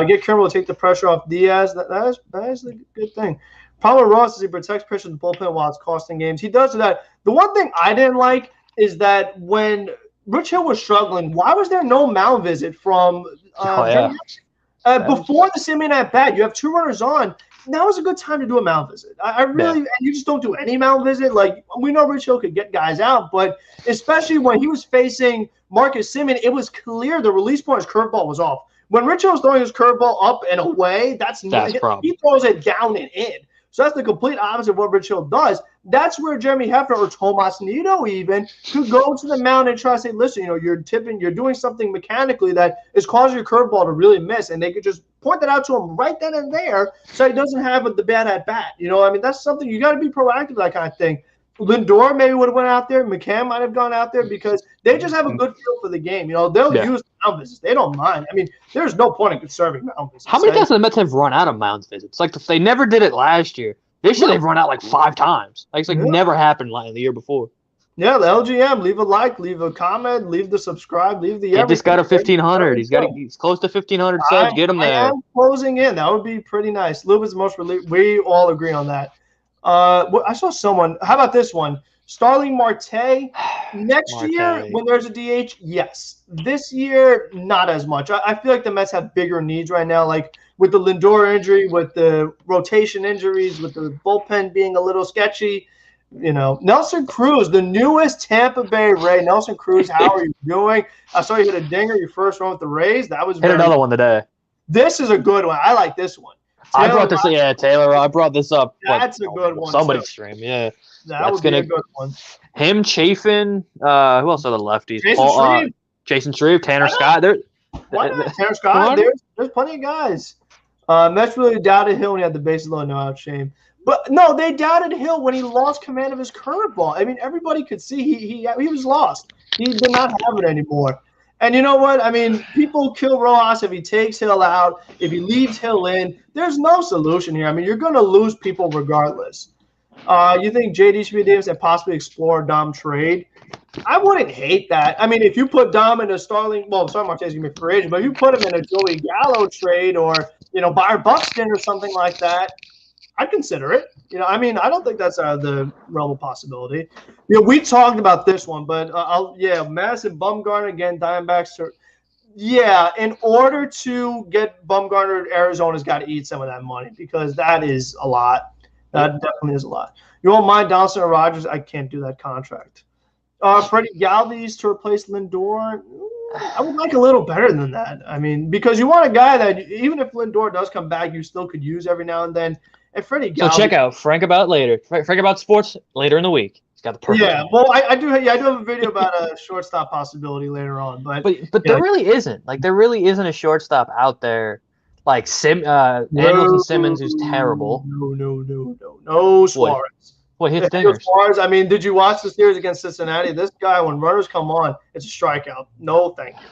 Get Kimbrel to take the pressure off Diaz. That is a good thing. Palmer Ross is he protects pitchers in the bullpen while it's costing games. He does that. The one thing I didn't like is that when Rich Hill was struggling, why was there no mound visit from before the Semien at bat? You have 2 runners on. Now is a good time to do a mound visit. I really, and you just don't do any mound visit. Like we know Rich Hill could get guys out, but especially when he was facing Marcus Semien, it was clear the release point his curveball was off. When Rich Hill was throwing his curveball up and away, he throws it down and in. So that's the complete opposite of what Rich Hill does. That's where Jeremy Hefner or Tomas Nido even could go to the mound and try to say, listen, you're tipping, you're doing something mechanically that is causing your curveball to really miss. And they could just point that out to him right then and there so he doesn't have the bad at bat. That's something you got to be proactive, that kind of thing. Lindor maybe would have went out there. McCann might have gone out there because they just have a good feel for the game. They'll use mound visits. They don't mind. I mean, there's no point in conserving mound visits. How many times the Mets have run out of mound visits? Like they never did it last year. This year they've run out like 5 times. It's never happened like the year before. Yeah, the LGM. Leave a like, leave a comment, leave the subscribe, leave the. He just got a 1,500. He's close to 1,500 subs. Get him there. I am closing in. That would be pretty nice. Lubin's most relieved. We all agree on that. I saw someone. How about this one? Starling Marte. Next year, when there's a DH, yes. This year, not as much. I feel like the Mets have bigger needs right now. Like with the Lindor injury, with the rotation injuries, with the bullpen being a little sketchy. Nelson Cruz, the newest Tampa Bay Ray. Nelson Cruz, how are you doing? I saw you hit a dinger your first run with the Rays. That was hit another one today. This is a good one. I like this one. I brought this. Yeah, Taylor. I brought this up. That's a good one. Somebody's stream. Yeah, that would be a good one. Him, Chafin. Who else are the lefties? Jason Shreve, Tanner Scott. Why not? Tanner Scott. There's plenty of guys. Mets really doubted Hill when he had the bases loaded. No out, shame. But no, they doubted Hill when he lost command of his curveball. I mean, everybody could see he was lost. He did not have it anymore. And you know what? I mean, people kill Rojas if he takes Hill out, if he leaves Hill in. There's no solution here. I mean, you're going to lose people regardless. You think JD should be Davis and possibly explore Dom trade? I wouldn't hate that. I mean, if you put Dom in a Starling, Marte's going to be free agent, but if you put him in a Joey Gallo trade or, Byron Buxton or something like that, I'd consider it. You know, I mean, I don't think that's out of the realm of possibility. You know, we talked about this one, but Madison Bumgarner again, Diamondbacks. Yeah, in order to get Bumgarner, Arizona's got to eat some of that money because that is a lot. That definitely is a lot. You won't mind Donaldson or Rogers? I can't do that contract. Freddie Galvis to replace Lindor. I would like a little better than that. I mean, because you want a guy that even if Lindor does come back, you still could use every now and then. And Freddie Galvis. So check out Frank About later. Frank About Sports later in the week. He's got the perfect. Yeah, well, I do have a video about a shortstop possibility later on, but there really isn't. Like there really isn't a shortstop out there like Andrelton Simmons, who's terrible. No Suarez. What hits dingers? Suarez, I mean, did you watch the series against Cincinnati? This guy, when runners come on, it's a strikeout. No, thank you.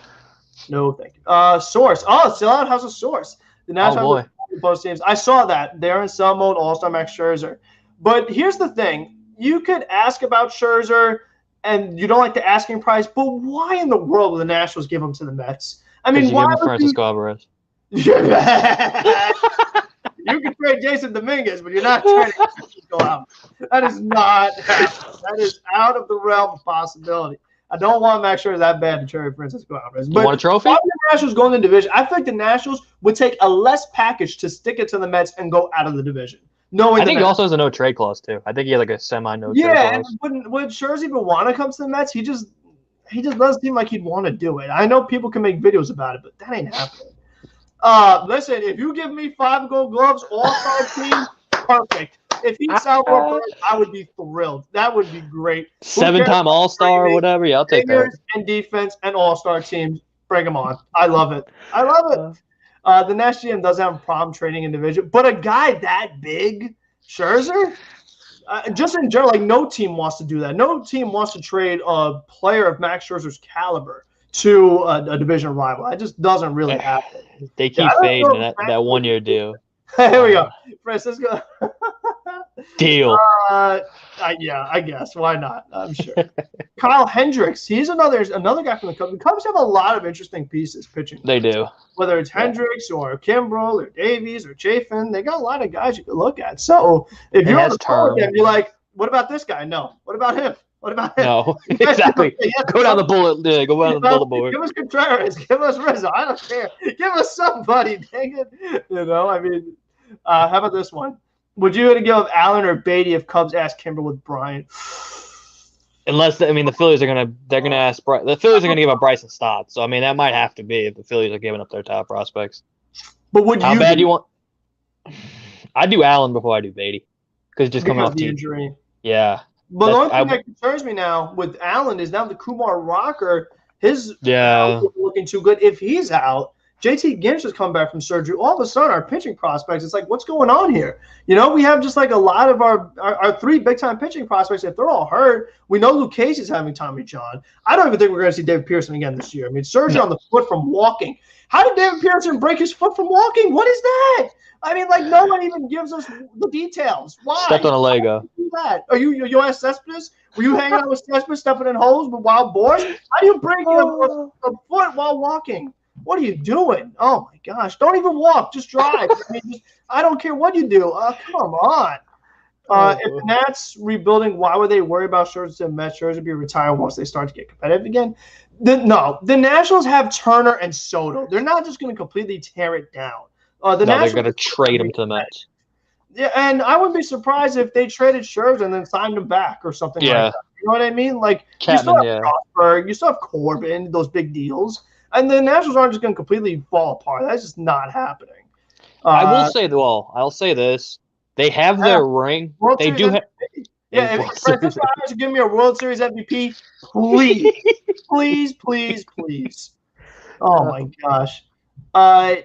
Source. Oh, still out has a source. The National Post teams. I saw that. They're in sell mode, All-Star Max Scherzer. But here's the thing. You could ask about Scherzer, and you don't like the asking price, but why in the world would the Nationals give him to the Mets? I mean, why would Francisco Alvarez? You can trade Jason Dominguez, but you're not trading Francisco Alvarez. That is not happening. That is out of the realm of possibility. I don't want Max Scherzer that bad to trade Francisco Alvarez. You want a trophy? If the Nationals go in the division, I feel like the Nationals would take a less package to stick it to the Mets and go out of the division. I think he also has a no trade clause too. I think he had like a semi-no trade clause. Yeah, and would Scherzer even want to come to the Mets? He just doesn't seem like he'd want to do it. I know people can make videos about it, but that ain't happening. Listen, if you give me 5 Gold Gloves, All-Star team, perfect. If he's Salvador Perez, I would be thrilled. That would be great. 7-time All-Star or whatever. Yeah, I'll take that. And defense and All-Star teams, bring them on. I love it. The Nash GM doesn't have a problem trading in division, but a guy that big, Scherzer, just in general, like no team wants to do that. No team wants to trade a player of Max Scherzer's caliber to a division rival. That just doesn't really happen. They keep fading that 1-year deal. Here we go. Francisco. Deal. Yeah, I guess. Why not? I'm sure. Kyle Hendricks. He's another guy from the Cubs. The Cubs have a lot of interesting pieces pitching. They do. Whether it's Hendricks or Kimbrel or Davies or Chafin, they got a lot of guys you can look at. So if you're on the phone with them, you're like, what about this guy? No. What about him? What about him? No, exactly. Go down the bullet. Yeah, go down the bullet board. Give us Contreras. Give us Rizzo. I don't care. Give us somebody. Dang it. You know, I mean, how about this one? Would you give Allen or Beatty if Cubs ask Kimbrel with Bryant? Unless the Phillies are gonna ask the Phillies are gonna give up Bryson Stott. So I mean that might have to be if the Phillies are giving up their top prospects. But would how bad do you want? I'd do Allen before I do Beatty because just coming off the injury. Yeah. But the only thing that concerns me now with Allen is now the Kumar Rocker, his looking too good. If he's out, JT Ginch has come back from surgery. All of a sudden, our pitching prospects, it's like, what's going on here? You know, we have just like a lot of our 3 big-time pitching prospects. If they're all hurt, we know Luke Casey's having Tommy John. I don't even think we're going to see David Pearson again this year. I mean, surgery on the foot from walking. How did David Pearson break his foot from walking? What is that? I mean, like, no one even gives us the details. Why? Stepped on a Lego. Are you ask Cespedes? Were you hanging out with Cespedes, stepping in holes with wild boars? How do you break a foot while walking? What are you doing? Oh, my gosh. Don't even walk. Just drive. I don't care what you do. Come on. If the Nats rebuilding, why would they worry about Scherzer and Mets? Scherzer be retired once they start to get competitive again? No. The Nationals have Turner and Soto. They're not just going to completely tear it down. They're going to trade him to the Mets. Yeah, and I wouldn't be surprised if they traded Scherzer and then signed him back or something like that. You know what I mean? Like, Chapman, you still have Strasburg, you still have Corbin, those big deals. And the Nationals aren't just going to completely fall apart. That's just not happening. I'll say this. They have their ring. World they Series do have. Yeah, if Francisco Alvarez should give me a World Series MVP, please. Oh, my gosh.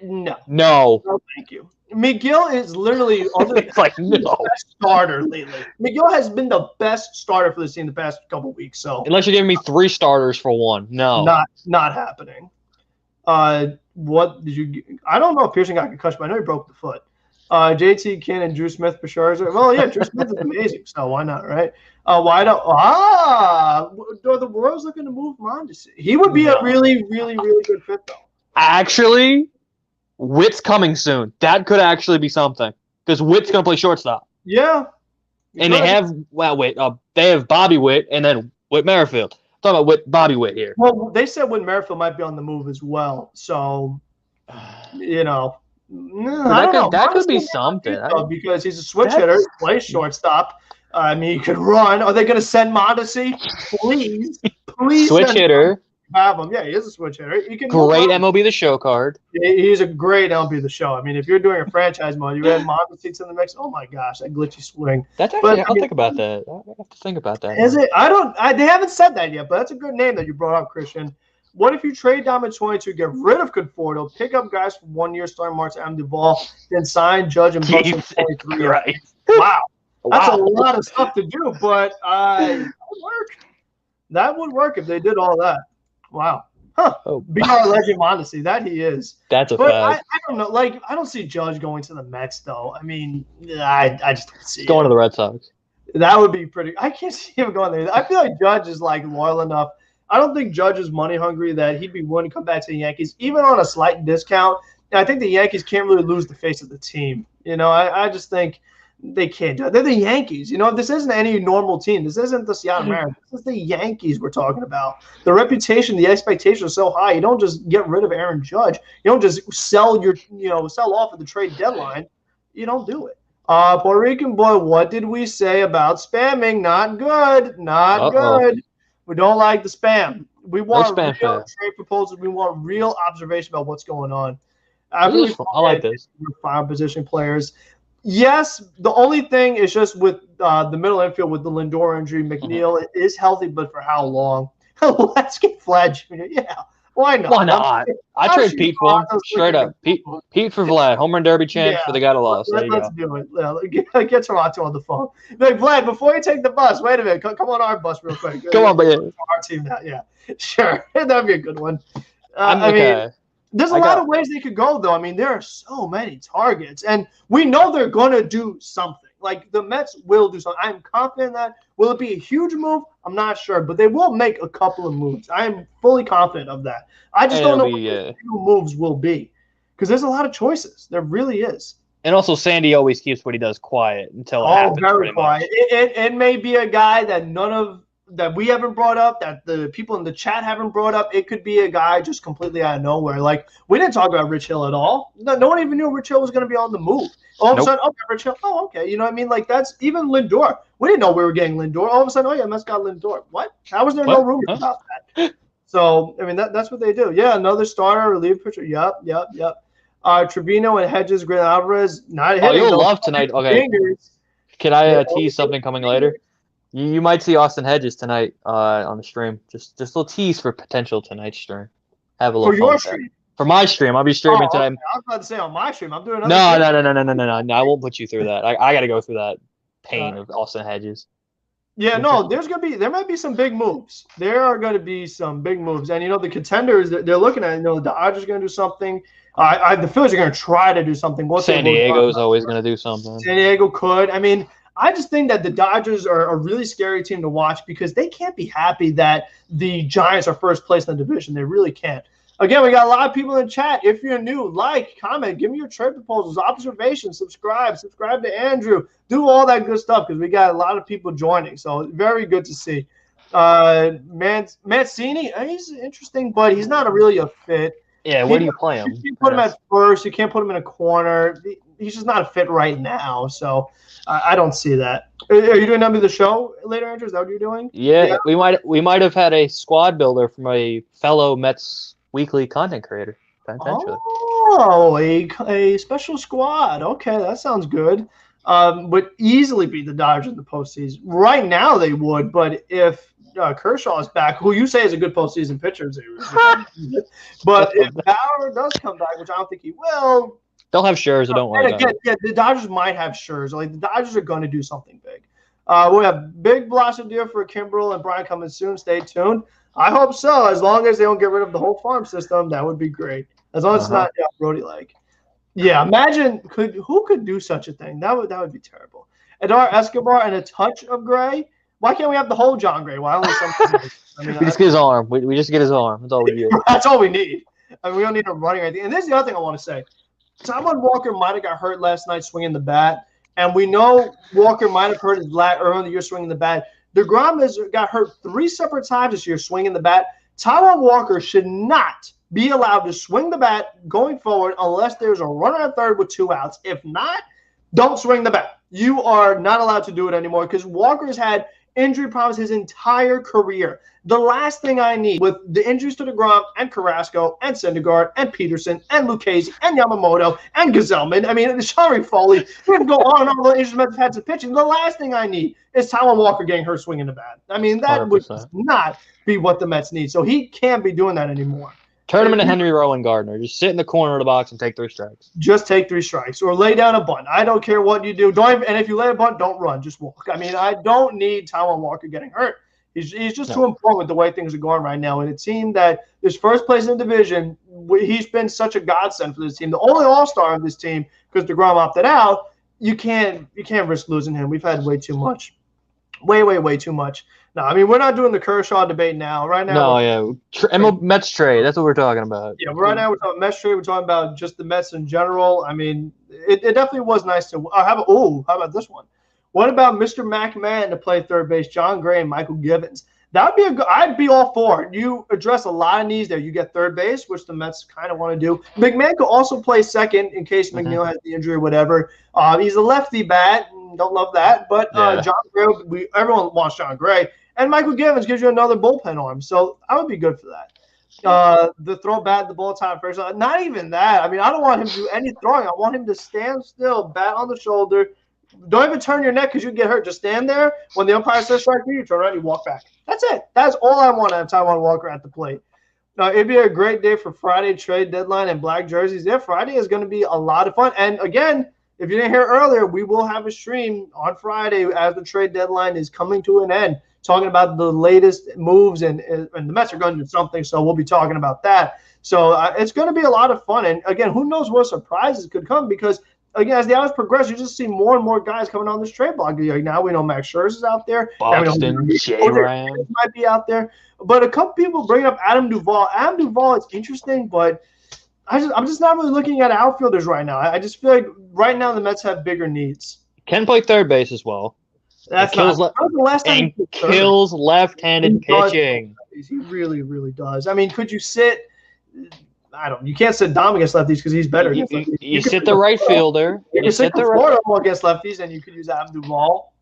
No. No, thank you. McGill is literally the best starter lately. McGill has been the best starter for this team the past couple weeks. So unless you're giving me 3 starters for 1, no, not happening. What did you? I don't know if Pearson got concussion, but I know he broke the foot. JT Kinn and Drew Smith for Scherzer. Well, yeah, Drew Smith is amazing, so why not, right? Why don't? Are the Royals looking to move Mondesi? He would be a really, really, really good fit, though. Actually, Witt's coming soon. That could actually be something. because Witt's going to play shortstop. Yeah. And they have they have Bobby Witt and then Whit Merrifield. I'm talking about Bobby Witt here. Well, they said Whit Merrifield might be on the move as well. So, you know, I don't know. That could be something. Because he's a switch hitter, plays shortstop. I mean, he could run. Are they going to send Mondesi? Please. Switch hitter. Have him. Yeah, he is a switch hitter. He can great MLB The Show card. He's a great MLB The Show. I mean, if you're doing a franchise mode, you add Mondesi in the mix. Oh my gosh, that glitchy swing. That's actually. I'll think about that. I have to think about that. Is it? They haven't said that yet, but that's a good name that you brought up, Christian. What if you trade down at 22, get rid of Conforto, pick up guys for 1 year, starting Martin M. Duvall, then sign Judge and Bucks in 23? Right. Wow. That's a lot of stuff to do, but that would work. That would work if they did all that. Wow. Huh. Oh. BR legend Mondesi, that he is. That's a fact. I don't know. Like, I don't see Judge going to the Mets, though. I mean, I just don't see going to the Red Sox. That would be pretty. I can't see him going there. I feel like Judge is like loyal enough. I don't think Judge is money hungry that he'd be willing to come back to the Yankees, even on a slight discount. And I think the Yankees can't really lose the face of the team. You know, I just think they can't do it. They're the Yankees. You know, this isn't any normal team. This isn't the Seattle Mariners. This is the Yankees we're talking about. The reputation, the expectations are so high. You don't just get rid of Aaron Judge. You don't just sell off at the trade deadline. You don't do it. Puerto Rican boy, what did we say about spamming? Not good. Not good. We don't like the spam. We want real trade proposals. We want real observation about what's going on. I like this. Five position players. Yes, the only thing is just with the middle infield with the Lindor injury. McNeil is healthy, but for how long? Let's get Vlad Jr. Yeah, why not? Why not? I trade Pete for him. Straight up. Pete for Vlad. Home run derby champ for the guy that lost. Let's do it. Get Toronto on the phone. Like, Vlad, before you take the bus, wait a minute. Come on our bus real quick. Come on, but our team now. Yeah, sure. That'd be a good one. I mean, there's a lot of ways they could go, though. I mean, there are so many targets, and we know they're going to do something. Like, the Mets will do something. I'm confident in that. Will it be a huge move? I'm not sure, but they will make a couple of moves. I am fully confident of that. I just don't know what the few moves will be because there's a lot of choices. There really is. And also, Sandy always keeps what he does quiet until it happens. Very quiet. It may be a guy that we haven't brought up, that the people in the chat haven't brought up. It could be a guy just completely out of nowhere. Like, we didn't talk about Rich Hill at all. No one even knew Rich Hill was going to be on the move. All of a sudden, okay, Rich Hill. Oh, okay. You know what I mean? Like, that's even Lindor. We didn't know we were getting Lindor. All of a sudden, Mets got Lindor. What? How was there no rumors about that? So, I mean, that's what they do. Yeah, another starter, relief pitcher. Yep. Trevino and Hedges, Grant Alvarez, not hitting. Oh, you'll love tonight. Okay. Can I tease something coming later? You might see Austin Hedges tonight on the stream. Just a little tease for potential tonight's stream. Have a little fun. For your stream? For my stream. I'll be streaming tonight. Okay. I was about to say on my stream. I'm doing No. I won't put you through that. I got to go through that pain of Austin Hedges. Yeah, no, there might be some big moves. There are going to be some big moves. And, the contenders, they're looking at, the Dodgers are going to do something. The Phillies are going to try to do something. San Diego's always going to do something. San Diego could. I mean, I just think that the Dodgers are a really scary team to watch because they can't be happy that the Giants are first place in the division. They really can't. Again, we got a lot of people in chat. If you're new, like, comment, give me your trade proposals, observations, subscribe to Andrew, do all that good stuff because we got a lot of people joining. So very good to see. Mancini, he's interesting, but he's not really a fit. Yeah, where do you play him? You can't put him at first. You can't put him in a corner. He's just not a fit right now. So I don't see that. Are you doing number the show later, Andrew? Is that what you're doing? Yeah, we might have had a squad builder from a fellow Mets weekly content creator. Potentially. Oh, a special squad. Okay, that sounds good. Would easily beat the Dodgers in the postseason. Right now they would, but if Kershaw is back, who you say is a good postseason pitcher, but if Bauer does come back, which I don't think he will, they'll have Scherzer. Don't worry about it. Yeah, the Dodgers might have Scherzer. Like, the Dodgers are going to do something big. We'll have big blossom deal for Kimbrel and Brian coming soon. Stay tuned. I hope so. As long as they don't get rid of the whole farm system, that would be great. As long as it's not Brody-like. Yeah, imagine who could do such a thing. That would be terrible. Adar Escobar and a touch of Gray. Why can't we have the whole John Gray? Why only something? We just get his arm. We just get his arm. That's all we do. That's all we need. I mean, we don't need him running or anything. And this is the other thing I want to say. Taijuan Walker might have got hurt last night swinging the bat, and we know Walker might have hurt his lat earlier in the year swinging the bat. DeGrom has got hurt 3 separate times this year swinging the bat. Taijuan Walker should not be allowed to swing the bat going forward unless there's a runner at third with 2 outs. If not, don't swing the bat. You are not allowed to do it anymore because Walker has had injury problems his entire career. The last thing I need with the injuries to DeGrom and Carrasco and Syndergaard and Peterson and Lucchesi and Yamamoto and Gazelman, I mean, Sean Foley, we can go on and on with the injuries Mets have had to pitching. The last thing I need is Taijuan Walker getting hurt swinging the bat. I mean, that 100%. would not be what the Mets need. So he can't be doing that anymore. Turn him into Henry Rowan Gardner. Just sit in the corner of the box and take 3 strikes. Just take 3 strikes or lay down a bunt. I don't care what you do. And if you lay a bunt, don't run. Just walk. I mean, I don't need Taijuan Walker getting hurt. He's just too important with the way things are going right now. And it seemed that this first place in the division, he's been such a godsend for this team. The only all-star of this team, because DeGrom opted out, you can't risk losing him. We've had way too much. Way too much. No, I mean, we're not doing the Kershaw debate now. Right now. No, yeah. Mets trade. That's what we're talking about. Yeah, right now we're talking Mets trade. We're talking about just the Mets in general. I mean, it definitely was nice to how about this one? What about Mr. McMahon to play third base, John Gray and Michael Givens? That would be I'd be all for it. You address a lot of needs there. You get third base, which the Mets kind of want to do. McMahon could also play second in case McNeil has the injury or whatever. He's a lefty bat. Don't love that. But John Gray, everyone wants John Gray. And Michael Givens gives you another bullpen arm. So I would be good for that. The throw bat, the ball time first. Not even that. I mean, I don't want him to do any throwing. I want him to stand still, bat on the shoulder. Don't even turn your neck because you get hurt. Just stand there. When the umpire says strike three, you turn around, you walk back. That's it. That's all I want to have Taijuan Walker at the plate. It'd be a great day for Friday trade deadline and black jerseys. Yeah, Friday is going to be a lot of fun. And again, if you didn't hear earlier, we will have a stream on Friday as the trade deadline is coming to an end, talking about the latest moves, and the Mets are going to do something, so we'll be talking about that. So it's going to be a lot of fun. And again, who knows what surprises could come because, again, as the hours progress, you just see more and more guys coming on this trade block. Now we know Max Scherzer's out there. Buxton, J-Ram might be out there. But a couple people bring up Adam Duvall. Adam Duvall is interesting, but I'm just not really looking at outfielders right now. I just feel like right now the Mets have bigger needs. Can play third base as well. That's kills the last time kills left-handed pitching. He really, really does. I mean, could you sit? You can't sit Dom against lefties because he's better. You sit the right fielder. You can sit the Florida against lefties, and you could use Adam Duvall.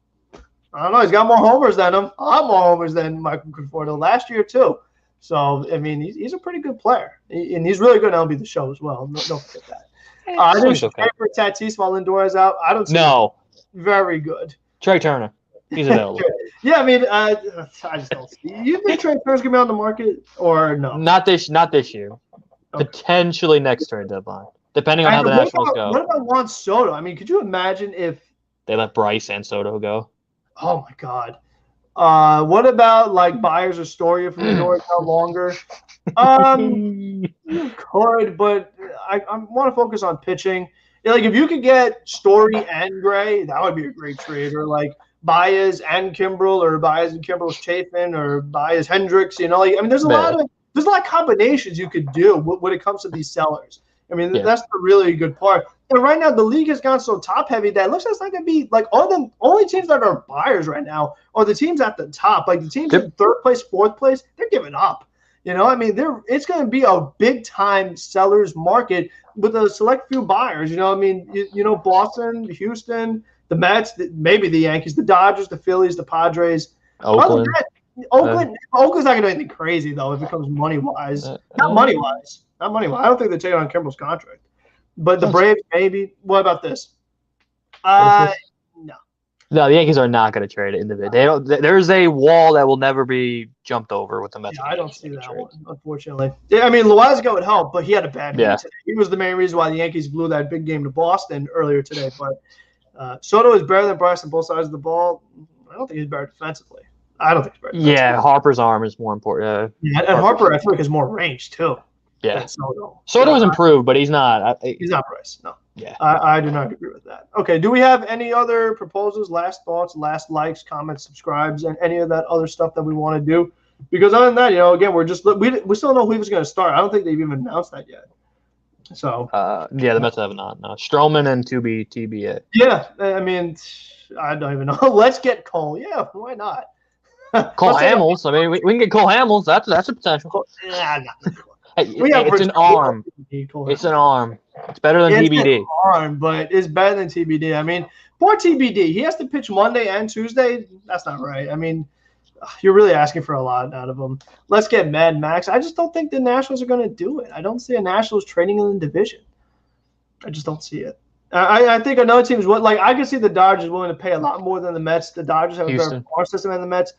I don't know. He's got more homers than him. A lot more homers than Michael Conforto last year too. So I mean, he's a pretty good player, and he's really good at MLB The Show as well. Don't forget that. I think for Tatis while Lindor is out. I don't see very good. Trey Turner, he's available. Yeah, I mean, I just don't see. You think Trey Turner's gonna be on the market or no? Not this year. Okay. Potentially next trade deadline, depending on how the Nationals go. What about Juan Soto? I mean, could you imagine if they let Bryce and Soto go? Oh my God. What about like Byers or Story from the North no longer? You could, but I want to focus on pitching. Like if you could get Story and Gray, that would be a great trade. Or like Baez and Kimbrel, or Baez and Kimbrel's Chafin, or Baez Hendricks. You know, like I mean, there's a lot of combinations you could do when it comes to these sellers. I mean, that's the really good part. And right now, the league has gone so top heavy that it looks like it's not going to be like only teams that are buyers right now are the teams at the top. Like the teams in third place, fourth place, they're giving up. You know, I mean, it's going to be a big time sellers market with a select few buyers. You know, I mean, you know, Boston, Houston, the Mets, maybe the Yankees, the Dodgers, the Phillies, the Padres. Oakland. Oakland's not going to do anything crazy though if it comes money wise. Not money wise. I don't think they take on Kimbrel's contract. But the Braves, maybe. What about this? No. No, the Yankees are not going to trade it in the bid. They don't. There's a wall that will never be jumped over with the Mets. Yeah, I don't see that one, unfortunately. Yeah, I mean, Loizaga would help, but he had a bad game today. He was the main reason why the Yankees blew that big game to Boston earlier today. But Soto is better than Bryce on both sides of the ball. I don't think he's better defensively. I don't think he's better defensively. Yeah, Harper's arm is more important. Yeah, and Harper, I feel like, has more range, too. Yeah, Soto is improved, but he's not. He's not Bryce. No. Yeah, I do not agree with that. Okay, do we have any other proposals, last thoughts, last likes, comments, subscribes, and any of that other stuff that we want to do? Because other than that, you know, again, we still don't know who was going to start. I don't think they've even announced that yet. So yeah, the Mets have not. No, Stroman and TBA. Yeah, I mean, I don't even know. Let's get Cole. Yeah, why not? Cole Hamels. I mean, we can get Cole Hamels. That's a potential. Yeah, it's an arm. It's an arm. It's better than TBD. Arm, but it's better than TBD. I mean, poor TBD. He has to pitch Monday and Tuesday. That's not right. I mean, you're really asking for a lot out of him. Let's get Mad Max. I just don't think the Nationals are going to do it. I don't see a Nationals trading in the division. I just don't see it. I think another team is what, like, I can see the Dodgers willing to pay a lot more than the Mets. The Dodgers have a better farm system than the Mets.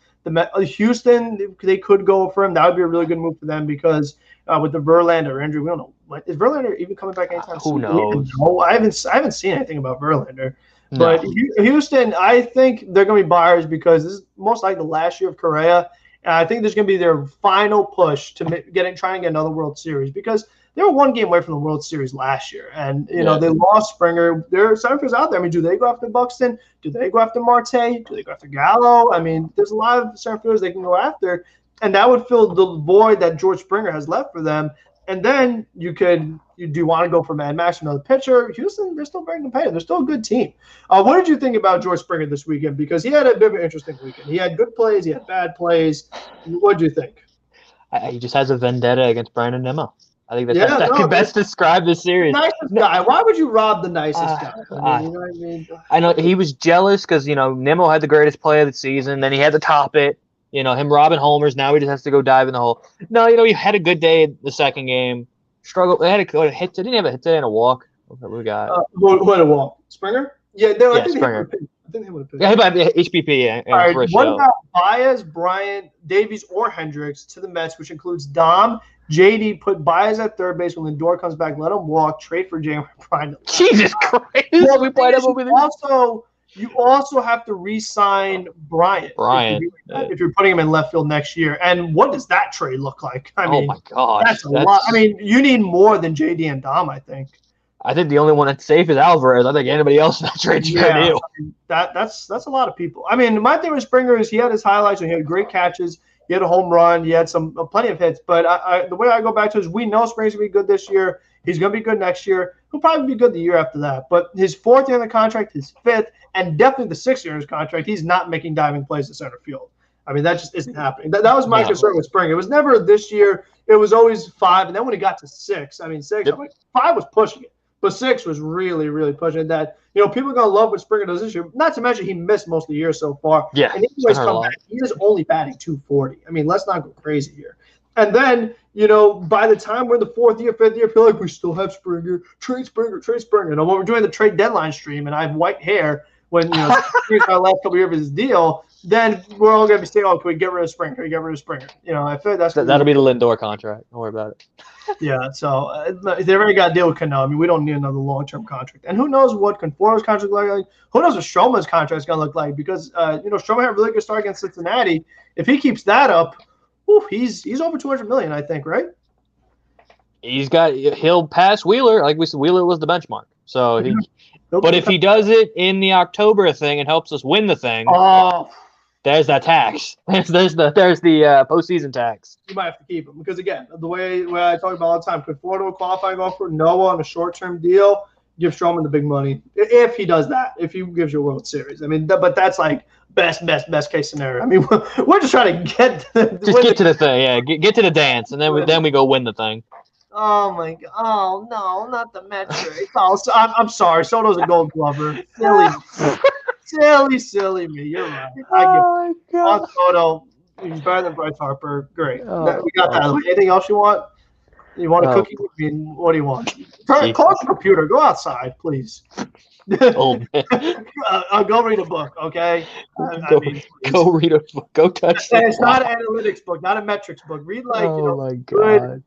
Houston, they could go for him. That would be a really good move for them because with the Verlander injury, we don't know. Is Verlander even coming back anytime soon? Who knows? I haven't seen anything about Verlander. No. But Houston, I think they're going to be buyers because this is most likely the last year of Correa. And I think there's going to be their final push to try and get another World Series because they were one game away from the World Series last year. And, you know, they lost Springer. There are centerfielders out there. I mean, do they go after Buxton? Do they go after Marte? Do they go after Gallo? I mean, there's a lot of centerfielders they can go after. And that would fill the void that George Springer has left for them. And then you want to go for Mad Max, another pitcher. Houston, they're still very competitive. They're still a good team. What did you think about George Springer this weekend? Because he had a bit of an interesting weekend. He had good plays. He had bad plays. What did you think? He just has a vendetta against Brandon Nimmo. I think that could best describe this series. Nicest guy. Why would you rob the nicest guy? I mean, you know what I mean? I know he was jealous because, you know, Nimmo had the greatest play of the season. Then he had to top it. You know, him robbing homers. Now he just has to go dive in the hole. No, you know, he had a good day the second game. Struggled. They had a hit. Didn't he have a hit today and a walk? What we got? What a walk? Springer? Yeah, I think Springer. I think they would have picked. Yeah, HBP. Yeah. All right. What about Baez, Bryant, Davies, or Hendricks to the Mets, which includes Dom, JD? Put Baez at third base when Lindor comes back. Let him walk. Trade for James Bryant. Jesus Christ! Well, we played him over there. You also have to re-sign Bryant. If you're putting him in left field next year. And what does that trade look like? I mean, oh my God, that's a lot. I mean, you need more than JD and Dom, I think. I think the only one that's safe is Alvarez. I think anybody else in that trade should do. I mean, that's a lot of people. I mean, my thing with Springer is he had his highlights and he had great catches. He had a home run. He had plenty of hits. But the way I go back to it is we know Springer's going to be good this year. He's going to be good next year. He'll probably be good the year after that. But his fourth year in the contract, his fifth, and definitely the sixth year in his contract, he's not making diving plays in center field. I mean, that just isn't happening. That was my concern with Springer. It was never this year. It was always 5. And then when it got to 6, I mean, 6, I'm like, 5 was pushing it. But 6 was really, really pushing it. That, you know, people are going to love what Springer does this year. Not to mention he missed most of the year so far. Yeah. And he is only batting .240. I mean, let's not go crazy here. And then, you know, by the time we're in the 4th year, 5th year, I feel like we still have Springer. Trade Springer. You know, when we're doing the trade deadline stream and I have white hair when, you know, our last couple of years of his deal, then we're all going to be saying, oh, can we get rid of Springer? Can we get rid of Springer? You know, I feel like that'll be the Lindor contract. Don't worry about it. Yeah, so they already got to deal with Cano. I mean, we don't need another long-term contract. And who knows what Conforto's contract looks like? Who knows what Stroman's contract is going to look like? Because, you know, Stroman had a really good start against Cincinnati. If he keeps that up, he's over $200 million, I think, right? He'll pass Wheeler. Like we said, Wheeler was the benchmark. So but if he does it in the October thing and helps us win the thing, there's that tax. There's the postseason tax. You might have to keep him because, again, the way I talk about all the time, Conforto qualifying offer, Noah on a short-term deal, give Stroman the big money if he does that. If he gives you a World Series, I mean, but that's like best case scenario. I mean, we're just trying to get to the thing. Yeah, get to the dance, and then we go win the thing. Oh my God! Oh no, not the metric. I'm sorry. Soto's a Gold Glover. Silly me. You're right. Oh my God! Soto, he's better than Bryce Harper. Great. We got that. Anything else you want? You want a cookie? I mean, what do you want? Close the computer. Go outside, please. Old man. Go read a book, okay? Go read a book. Go touch. It's not an analytics book, not a metrics book. Read my God. Good.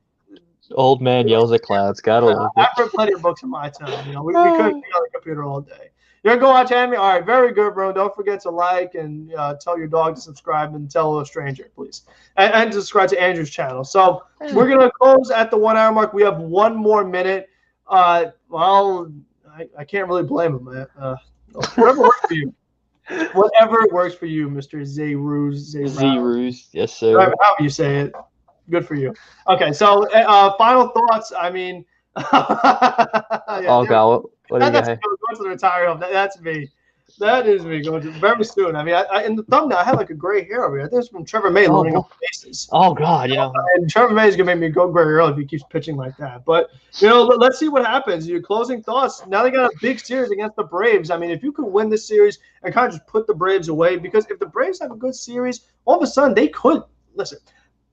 Old man yells at clouds. Gotta love it. I've read plenty of books in my time. You know, we couldn't be on the computer all day. You're gonna go watch anime? All right, very good, bro. Don't forget to like and tell your dog to subscribe and tell a stranger, please, and subscribe to Andrew's channel. So we're gonna close at the 1 hour mark. We have 1 more minute. Well, I can't really blame him, man. Whatever works for you. Whatever works for you, Mr. Zeruz. Yes, sir. However you say it. Good for you. Okay, so final thoughts. I mean, Yeah, Oh God, what do you that's got? going to the retirement home. That's me. That is me going to very soon. I mean, I in the thumbnail I had like a gray hair over here. This is from Trevor May Oh, loading boy. up bases. Oh God, And Trevor May is gonna make me go very early if he keeps pitching like that. But let's see what happens. Your closing thoughts. Now they got a big series against the Braves. I mean, if you could win this series and kind of just put the Braves away, because if the Braves have a good series, all of a sudden they could listen.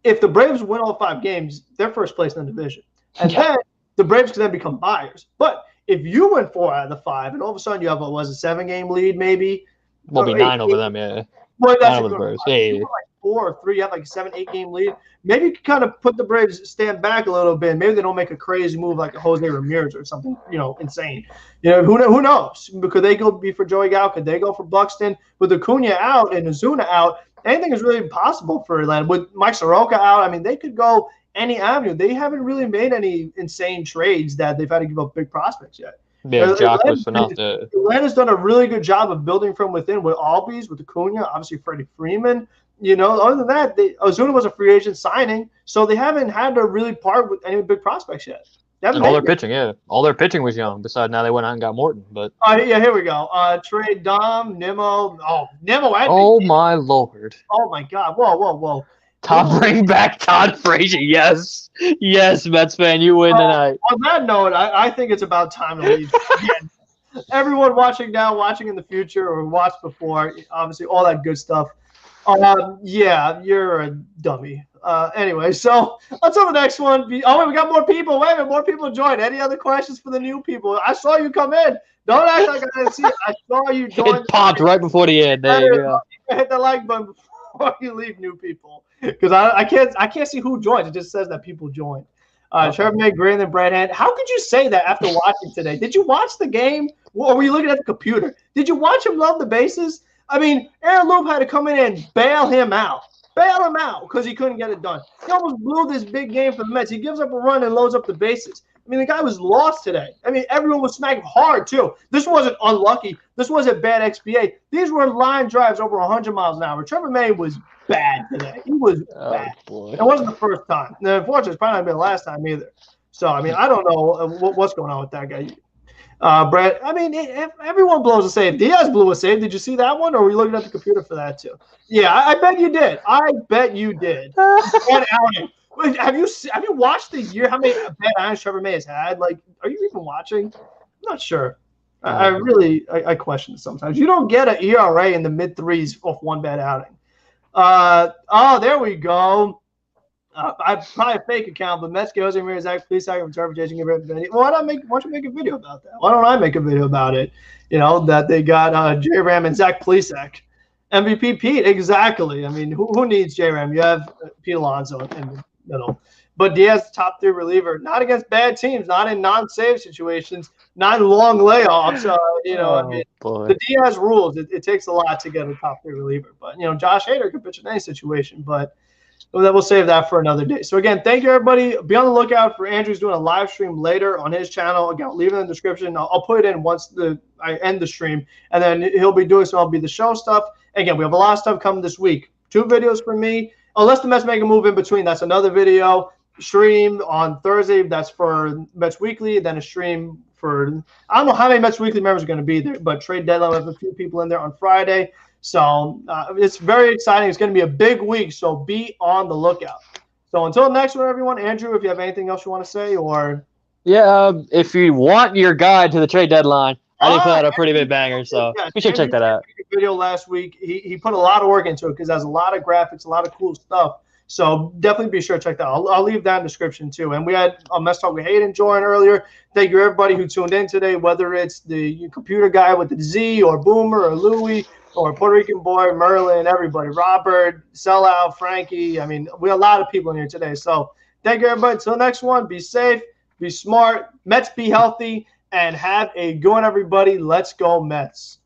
If the Braves win all 5 games, they're first place in the division, and then the Braves could then become buyers. But if you win 4 out of the 5, and all of a sudden you have a 7-game lead, maybe. We'll be 9 over them, yeah. Well, that's 9 over the Braves. Yeah. Like 4 or 3, you have like a 7-8 game lead. Maybe you can kind of put the Braves stand back a little bit. Maybe they don't make a crazy move like a Jose Ramirez or something, insane. Who knows? Could they go be for Joey Gallo? Could they go for Buxton? With Acuna out and Ozuna out, anything is really possible for Atlanta. With Mike Soroka out, I mean, they could go any avenue. They haven't really made any insane trades that they've had to give up big prospects yet. Yeah, Jock was phenomenal. Atlanta's done a really good job of building from within with Albies, with Acuna, obviously Freddie Freeman. Other than that, Ozuna was a free agent signing, so they haven't had to really part with any big prospects yet. And all their pitching, all their pitching was young. Besides, now they went out and got Morton. But yeah, here we go. Trade Dom, Nimmo. Oh, Nimmo. Oh my Lord. Oh my God. Whoa. Bring back Todd Frazier. Yes, Mets fan, you win tonight. On that note, I think it's about time to leave. Again, everyone watching now, watching in the future, or watched before, obviously all that good stuff. Yeah, you're a dummy. Anyway, so until the next one. Oh, wait, we got more people. Wait a minute, more people joined. Any other questions for the new people? I saw you come in. Don't act like I didn't see it. I saw you join. It popped right before the end. There you go. Hit the like button before you leave, new people, because I can't see who joined. It just says that people joined. Trevor May, greater than Brad Hand. How could you say that after watching today? Did you watch the game, or were you looking at the computer? Did you watch him love the bases? I mean, Aaron Loup had to come in and bail him out because he couldn't get it done. He almost blew this big game for the Mets. He gives up a run and loads up the bases. I mean, the guy was lost today. I mean, everyone was smacking hard, too. This wasn't unlucky. This wasn't bad XBA. These were line drives over 100 miles an hour. Trevor May was bad today. He was bad. Boy. It wasn't the first time. And unfortunately, it's probably not been the last time either. So, I mean, I don't know what's going on with that guy. Brett, I mean, everyone blows a save. Diaz blew a save. Did you see that one, or were you looking at the computer for that too? Yeah, I bet you did. Bad outing. Have you watched the year? How many bad outings Trevor May has had? Like, are you even watching? I'm not sure. I question it sometimes. You don't get an ERA in the mid-3s off one bad outing. There we go. I probably a fake account, but Mets Jose Ramirez, Zach Plesac, interpretation. Why don't you make a video about that? Why don't I make a video about it? That they got J Ram and Zach Plesac. MVP Pete, exactly. I mean, who needs J Ram? You have Pete Alonso in the middle. But Diaz, top 3 reliever, not against bad teams, not in non-save situations, not in long layoffs. I mean, the Diaz rules. It takes a lot to get a top 3 reliever. But Josh Hader could pitch in any situation, but we'll save that for another day. So again, thank you everybody. Be on the lookout for Andrew's doing a live stream later on his channel. Again, I'll leave it in the description. I'll put it in once I end the stream, and then he'll be doing some the show stuff. Again, we have a lot of stuff coming this week. 2 videos from me, unless the Mets make a move in between. That's another video stream on Thursday. That's for Mets Weekly. Then a stream for I don't know how many Mets Weekly members are going to be there, but trade deadline. We have a few people in there on Friday. So it's very exciting. It's going to be a big week, so be on the lookout. So until next one, everyone. Andrew, if you have anything else you want to say, or if you want your guide to the trade deadline, I think put out a pretty big banger. So you should check that out. Video last week. He put a lot of work into it because it has a lot of graphics, a lot of cool stuff. So definitely be sure to check that out. I'll leave that in the description too. And we had a Mets Talk with Hayden join earlier. Thank you everybody who tuned in today, whether it's the computer guy with the Z or Boomer or Louie, or Puerto Rican boy, Merlin, everybody, Robert, Sellout, Frankie. I mean, we have a lot of people in here today. So thank you, everybody. Until the next one, be safe, be smart, Mets be healthy, and have a good one, everybody. Let's go, Mets.